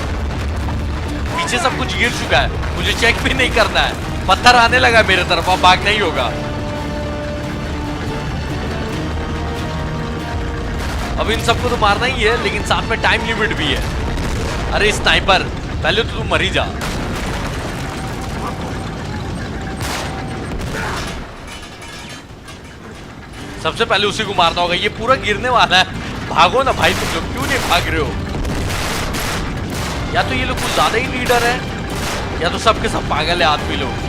पीछे सब कुछ गिर चुका है, मुझे चेक भी नहीं करना है। पत्थर आने लगा मेरे तरफ, अब भागना ही होगा। अब इन सबको तो मारना ही है, लेकिन साथ में टाइम लिमिट भी है। अरे स्नाइपर, पहले तो तुम मर ही जा। सबसे पहले उसी को मारना होगा। ये पूरा गिरने वाला है। भागो ना भाई, तुम लोग क्यों नहीं भाग रहे हो? या तो ये लोग कुछ ज्यादा ही लीडर है, या तो सबके सब पागल है आदमी लोग।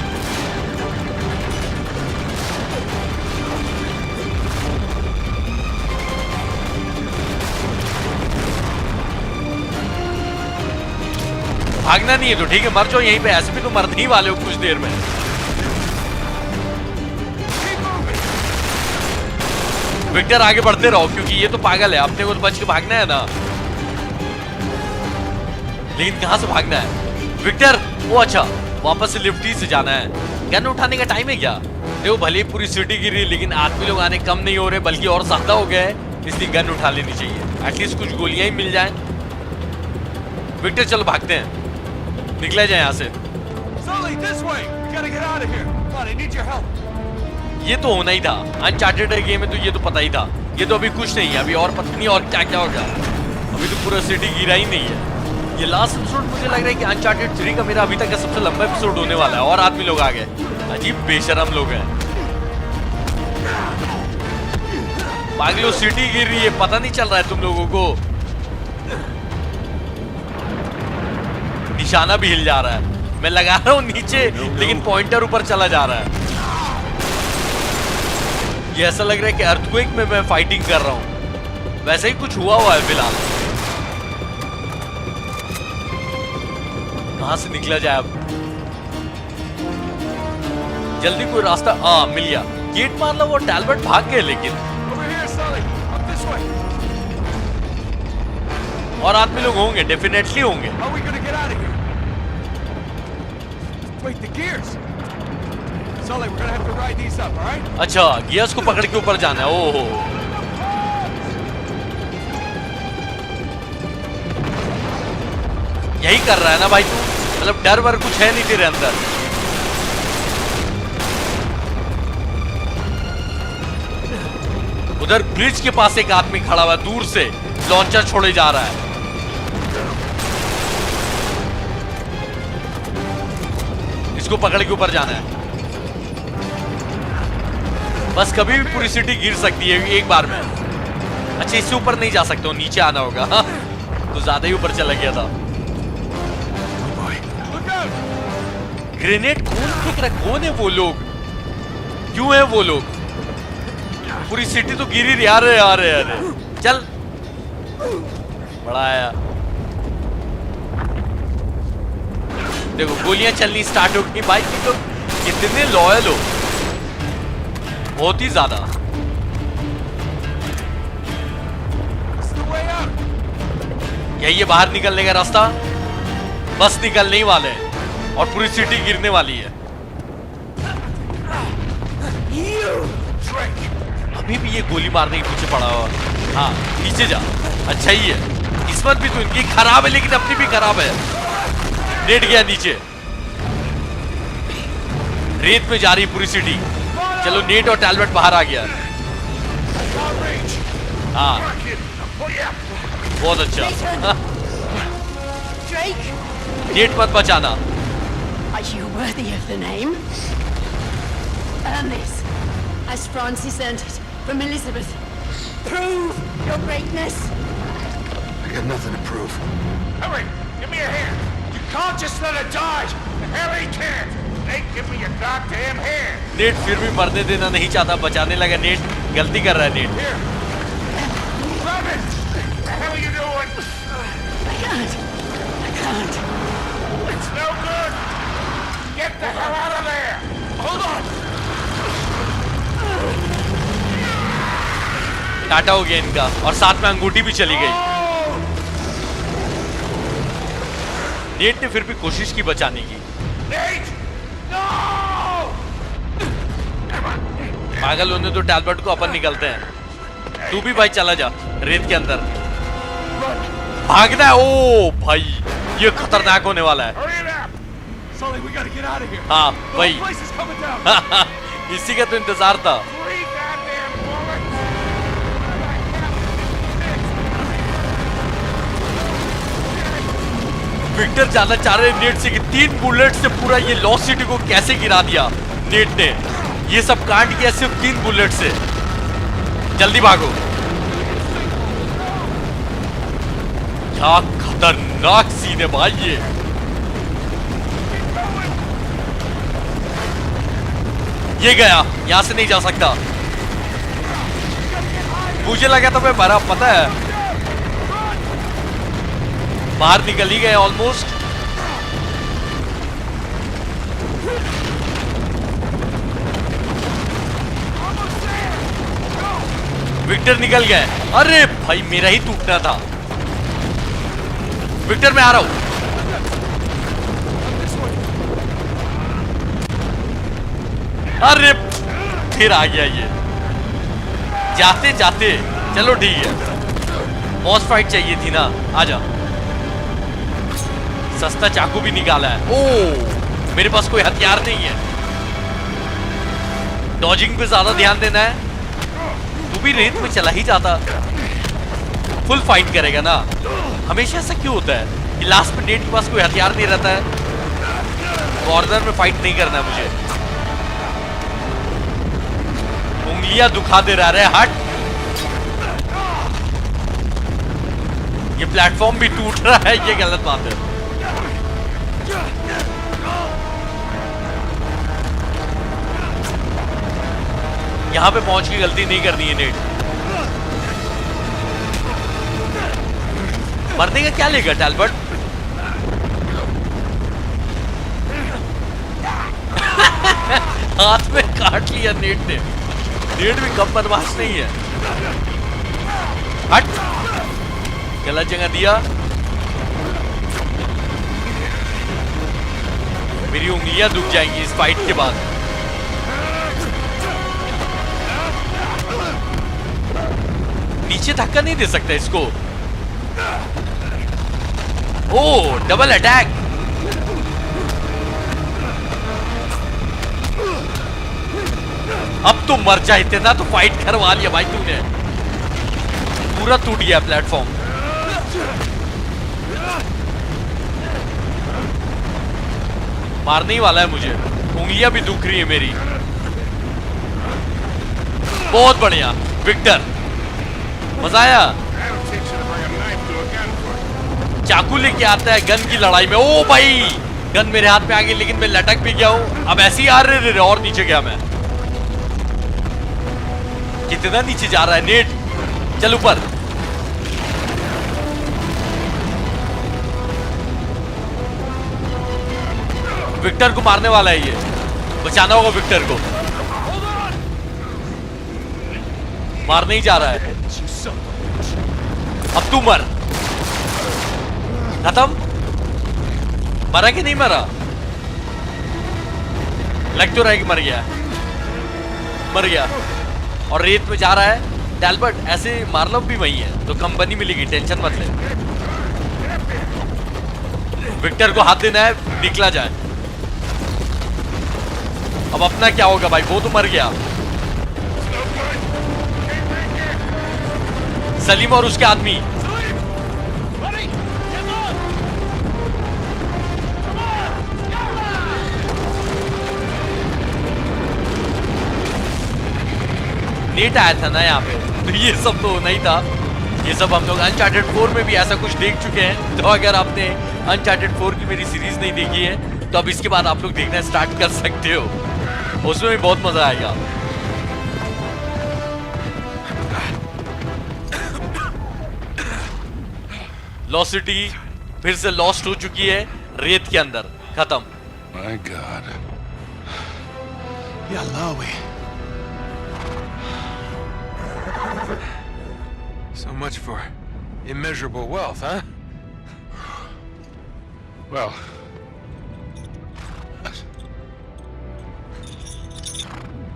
भागना नहीं है तो ठीक है, मर जाओ यहीं पे। ऐसे भी तो मरने ही वाले हो कुछ देर में। विक्टर आगे बढ़ते रहो, क्योंकि ये तो पागल है। अपने को तो बच के भागना है ना। लेकिन कहां से भागना है विक्टर? वो अच्छा, वापस से लिफ्ट ही से जाना है। गन उठाने का टाइम है क्या? देखो भले ही पूरी सिटी गिरी, लेकिन आदमी लोग आने कम नहीं हो रहे, बल्कि और ज्यादा हो गए, इसलिए गन उठा लेनी चाहिए। एटलीस्ट कुछ गोलियां ही मिल जाएं। विक्टर चलो भागते हैं, निकला जाए यहाँ से। Sully, this way. We gotta get out of here. Come on, I need your help. ये तो होना ही था। अनचार्टेड गेम में तो ये तो पता ही था। ये तो अभी कुछ नहीं है, अभी और पता नहीं और क्या क्या होगा। अभी तो पूरा सिटी गिरा ही नहीं है। ये लास्ट एपिसोड मुझे लग रहा है कि अनचार्टेड 3 का मेरा अभी तक का सबसे लंबा एपिसोड होने वाला है। और आदमी लोग आ गए, अजीब बेशरम लोग हैं। पागलो, सिटी गिर रही है, पता नहीं चल रहा है तुम लोगों को। निशाना भी हिल जा रहा है। मैं लगा रहा हूँ नीचे, लेकिन पॉइंटर ऊपर चला जा रहा है। ये ऐसा लग रहा है कि अर्थक्वेक में मैं फाइटिंग कर रहा हूँ। वैसे ही कुछ हुआ है फिलहाल। कहां से निकला जाए अब? जल्दी कोई रास्ता मिल गया। गेट मार लो, वो टैलबर्ट भाग गए लेकिन। Over here, Sully. Up this way. और आदमी लोग होंगे, डेफिनेटली होंगे। How are we gonna get out of here? Wait, the gears. Sully, we're gonna have to ride these up, all right? अच्छा, गियर्स को पकड़ के ऊपर जाना है। ओहो, यही कर रहा है ना भाई तू? मतलब डर वर कुछ है नहीं तेरे अंदर। उधर ब्रिज के पास एक आदमी खड़ा हुआ है, दूर से लॉन्चर छोड़े जा रहा है। इसको पकड़ के ऊपर जाना है। बस कभी भी पूरी सिटी गिर सकती है एक बार में। अच्छा, इससे ऊपर नहीं जा सकते हो, नीचे आना होगा। तो ज्यादा ही ऊपर चला गया था। ग्रेनेड कौन फेंक रहा? कौन है वो लोग? क्यों है वो लोग? पूरी सिटी तो गिरी रही। आ रहे चल, बड़ा आया। देखो गोलियां चलनी स्टार्ट हो गई। भाई तुम लोग कितने लॉयल हो, बहुत ही ज्यादा। यही है बाहर निकलने का रास्ता। बस निकलने ही वाले हैं और पूरी सिटी गिरने वाली है। अभी भी ये गोली मारने के पीछे पड़ा हुआ। हाँ, नीचे जा। अच्छा ही है, किस्मत भी तो इनकी खराब है, लेकिन अपनी भी खराब है। लेट गया नीचे। रेत में जा रही पूरी सिटी। चलो, नेट और टैलबर्ट बाहर आ गया। हाँ, बहुत अच्छा। Drake, नेट मत बचाना। are you worthy of the name? Earn this, as Francis earned it from Elizabeth. Prove your greatness. I got nothing to prove. Hurry! Give me a hand! You can't just let her die! Harry can't! They give me your goddamn hand. Net फिर भी मरने देना नहीं चाहता, बचाने लगा। Net गलती कर रहा है। Net Here. Stop it! What the hell are you doing? I can't. I can't. It's no good. Get the hell out of there. Hold on. Tata हो गया इनका, और साथ में अंगूठी भी चली गई। नेट ने फिर भी कोशिश की बचाने की। Nate! No! पागल होने तो टैलबर्ट को, अपन निकलते हैं। तू भी भाई चला जा रेत के अंदर। भागना है। ओ भाई, ये खतरनाक होने वाला है। Hurry it up. Sully, we gotta get out of here. हाँ The भाई, whole place is coming down. इसी का तो इंतजार था। 3 goddamn bullets. विक्टर जानना चाह रहे हैं नेट से कि 3 बुलेट से पूरा ये लॉस्ट सिटी को कैसे गिरा दिया नेट ने। ये सब कांड किया सिर्फ 3 बुलेट से। जल्दी भागो। क्या खतरनाक सीन है भाई ये। ये गया, यहां से नहीं जा सकता। मुझे लगा था मैं मरा, पता है। बाहर निकल ही गए ऑलमोस्ट। विक्टर निकल गए। अरे भाई, मेरा ही टूटना था। विक्टर मैं आ रहा हूं। अरे फिर आ गया ये जाते जाते। चलो ठीक है, बॉस फाइट चाहिए थी ना। आजा। सस्ता चाकू भी निकाला है। ओ, मेरे पास कोई हथियार नहीं है। डॉजिंग पे ज्यादा ध्यान देना है। तू भी रेत में चला ही जाता। फुल फाइट करेगा ना। हमेशा ऐसा क्यों होता है कि लास्ट में नेट के पास कोई हथियार नहीं रहता है। कॉर्नर में फाइट नहीं करना है मुझे। उंगलियां दुखा दे रहा है। हट। ये प्लेटफॉर्म भी टूट रहा है, ये गलत बात है। यहां पे पहुंच के गलती नहीं करनी है नेट। मरने का क्या लेगा टैलबर्ट? हाथ में काट लिया नेट ने। नेट भी कम बदमाश नहीं है। हट, गलत जगह दिया। मेरी उंगलियां दुख जाएंगी इस फाइट के बाद। नीचे धक्का नहीं दे सकता इसको। ओ, डबल अटैक। अब तो मर जाए। इतना तो फाइट करवा लिया भाई तूने। पूरा टूट गया प्लेटफॉर्म। मारने ही वाला है मुझे। उंगलियां भी दुख रही है मेरी। बहुत बढ़िया विक्टर, मजा आया। That'll teach you to bring a knife to a gunfight. चाकू लेके आता है गन की लड़ाई में। ओ भाई, गन मेरे हाथ में आ गई, लेकिन मैं लटक भी गया हूं। अब ऐसे ही आ रहे और नीचे गया मैं। कितना नीचे जा रहा है नेट। चल ऊपर। विक्टर को मारने वाला है ये। बचाना होगा विक्टर को। मारने ही जा रहा है। अब तू मर। खत्म। मरा कि नहीं मरा? लग तो रहा है कि मर गया। मर गया और रेत में जा रहा है। टैलबर्ट, ऐसे मार्लव भी वही है तो कंपनी मिलेगी, टेंशन मत ले। विक्टर को हाथ देना है, निकला जाए। अब अपना क्या होगा भाई, वो तो मर गया। सलीम और उसके आदमी। नेट आया था ना यहाँ पे, तो ये सब तो होना ही था। ये सब हम लोग अनचार्टेड 4 में भी ऐसा कुछ देख चुके हैं। तो अगर आपने अनचार्टेड 4 की मेरी सीरीज नहीं देखी है तो अब इसके बाद आप लोग देखना स्टार्ट कर सकते हो, उसमें भी बहुत मजा आएगा। लॉस्ट सिटी फिर से लॉस्ट हो चुकी है रेत के अंदर, खत्म। My God. Yalawi. So much for immeasurable wealth, huh? Well,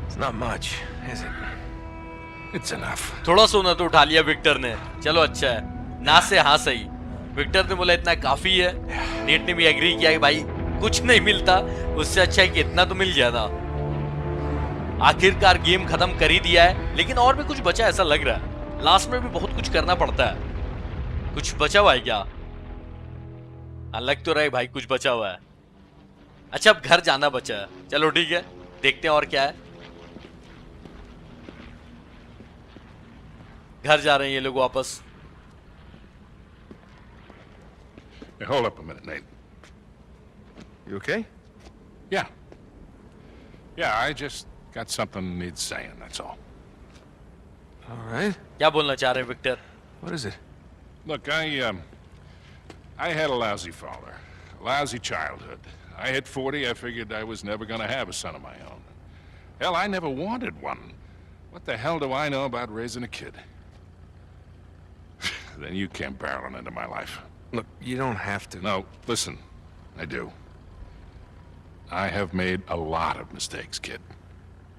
It's not much, is it? it's enough. थोड़ा सोना तो उठा लिया विक्टर ने, चलो अच्छा है, ना से हाँ सही। विक्टर ने बोला इतना काफी है, नेट ने भी एग्री किया कि भाई कुछ नहीं मिलता, उससे अच्छा है कि इतना तो मिल गया था। आखिरकार गेम खत्म कर ही दिया है, लेकिन और भी कुछ बचा ऐसा लग रहा है। लास्ट में भी बहुत कुछ करना पड़ता है। कुछ बचा हुआ है क्या? लग तो रहा है भाई कुछ बचा हुआ है। अच्छा अब घर जाना बचा है, चलो ठीक है, देखते हैं और क्या है। घर जा रहे हैं ये लोग वापस। Hey, hold up a minute, Nate. You okay? Yeah. Yeah, I just got something needs saying, that's all. All right. क्या बोलना चाह रहे हैं Victor? What is it? Look, I had a lousy father, a lousy childhood. I hit 40, I figured I was never gonna have a son of my own. Hell, I never wanted one. What the hell do I know about raising a kid? Then you came barreling into my life. Look, you don't have to. No, listen, I do. I have made a lot of mistakes, kid.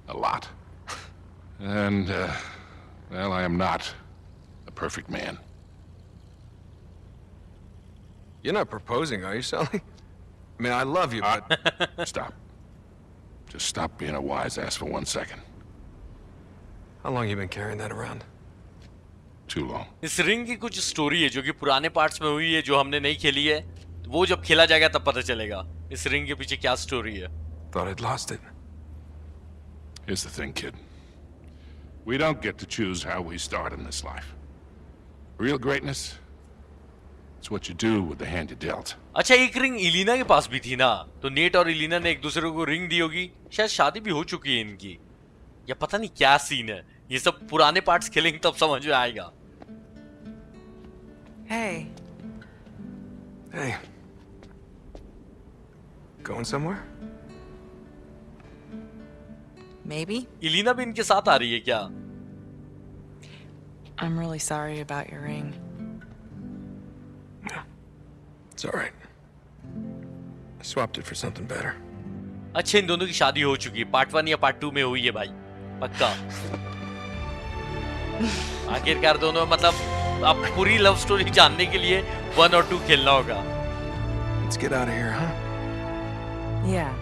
A lot. And, well, I am not a perfect man. You're not proposing, are you, Sully? I mean, I love you, but... Stop. Just stop being a wise ass for 1 second. How long you been carrying that around? Too long. इस ring की कुछ story है जो कि पुराने parts में हुई है, जो हमने नहीं खेली है। तो वो जब खेला जाएगा तब पता चलेगा इस रिंग के पीछे क्या स्टोरी है। Thought I'd lost it. Here's the thing, kid. We don't get to choose how we start in this life. Real greatness, it's what you do with the hand you dealt. अच्छा एक ring Ileana के पास भी थी ना, तो net और इलीना ने एक दूसरे को रिंग दी होगी, शायद शादी भी हो चुकी है इनकी, या पता नहीं क्या सीन है। ये सब पुराने पार्ट्स खेलेंगे तब समझ में आएगा। Hey, Hey. Going somewhere? maybe? Ileana भी इनके साथ आ रही है क्या? I'm really sorry about your ring. It's all right. I swapped it for something better. अच्छा इन दोनों की शादी हो चुकी है, पार्ट 1 या पार्ट 2 में हुई है भाई, पक्का। आखिरकार दोनों मतलब अब पूरी लव स्टोरी जानने के लिए 1 और 2 खेलना होगा। Let's get out of here, huh? Yeah.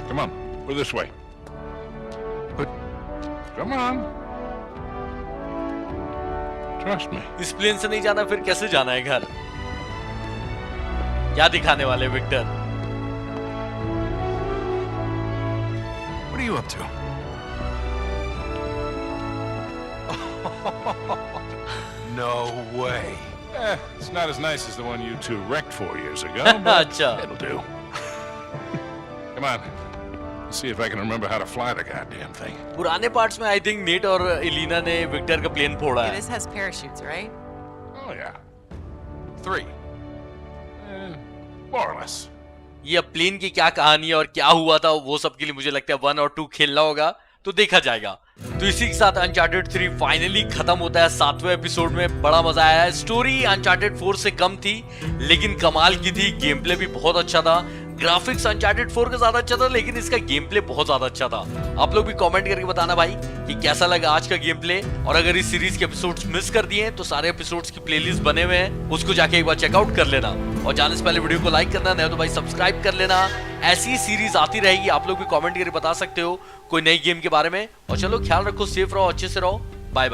Come on, we're this way. But Come on. Trust me. इस प्लेन से नहीं जाना फिर कैसे जाना है घर? क्या दिखाने वाले Victor? what are you up to? No way. It's not as nice as the one you two wrecked 4 years ago, but अच्छा it'll do. Come on. Let's see if I can remember how to fly the goddamn thing. पुराने parts में I think net और इलीना ने Victor का plane फोड़ा है। This has parachutes, right? Oh, yeah. 3. More or less. ये अब plane की क्या कहानी है और क्या हुआ था वो सब के लिए मुझे लगता है 1 और 2 खेलना होगा, तो देखा जाएगा। तो इसी के साथ अनचार्टेड 3 फाइनली खत्म होता है 7वें एपिसोड में। बड़ा मजा आया। स्टोरी अनचार्टेड 4 से कम थी लेकिन कमाल की थी, गेम प्ले भी बहुत अच्छा था। ग्राफिक्स अनचार्टेड 4 का ज्यादा अच्छा था लेकिन इसका गेम प्ले बहुत ज्यादा अच्छा था। आप लोग भी कमेंट करके बताना भाई कि कैसा लगा आज का गेम प्ले, और अगर इस सीरीज के एपिसोड्स मिस कर दिए तो सारे एपिसोड्स की प्लेलिस्ट बने हुए हैं, उसको जाके एक बार चेकआउट कर लेना। और जाने से पहले वीडियो को लाइक करना, नहीं तो भाई सब्सक्राइब कर लेना। ऐसी सीरीज आती रहेगी, आप लोग भी कमेंट करके बता सकते हो कोई नई गेम के बारे में। और चलो ख्याल रखो, सेफ रहो, अच्छे से रहो, बाय बाय।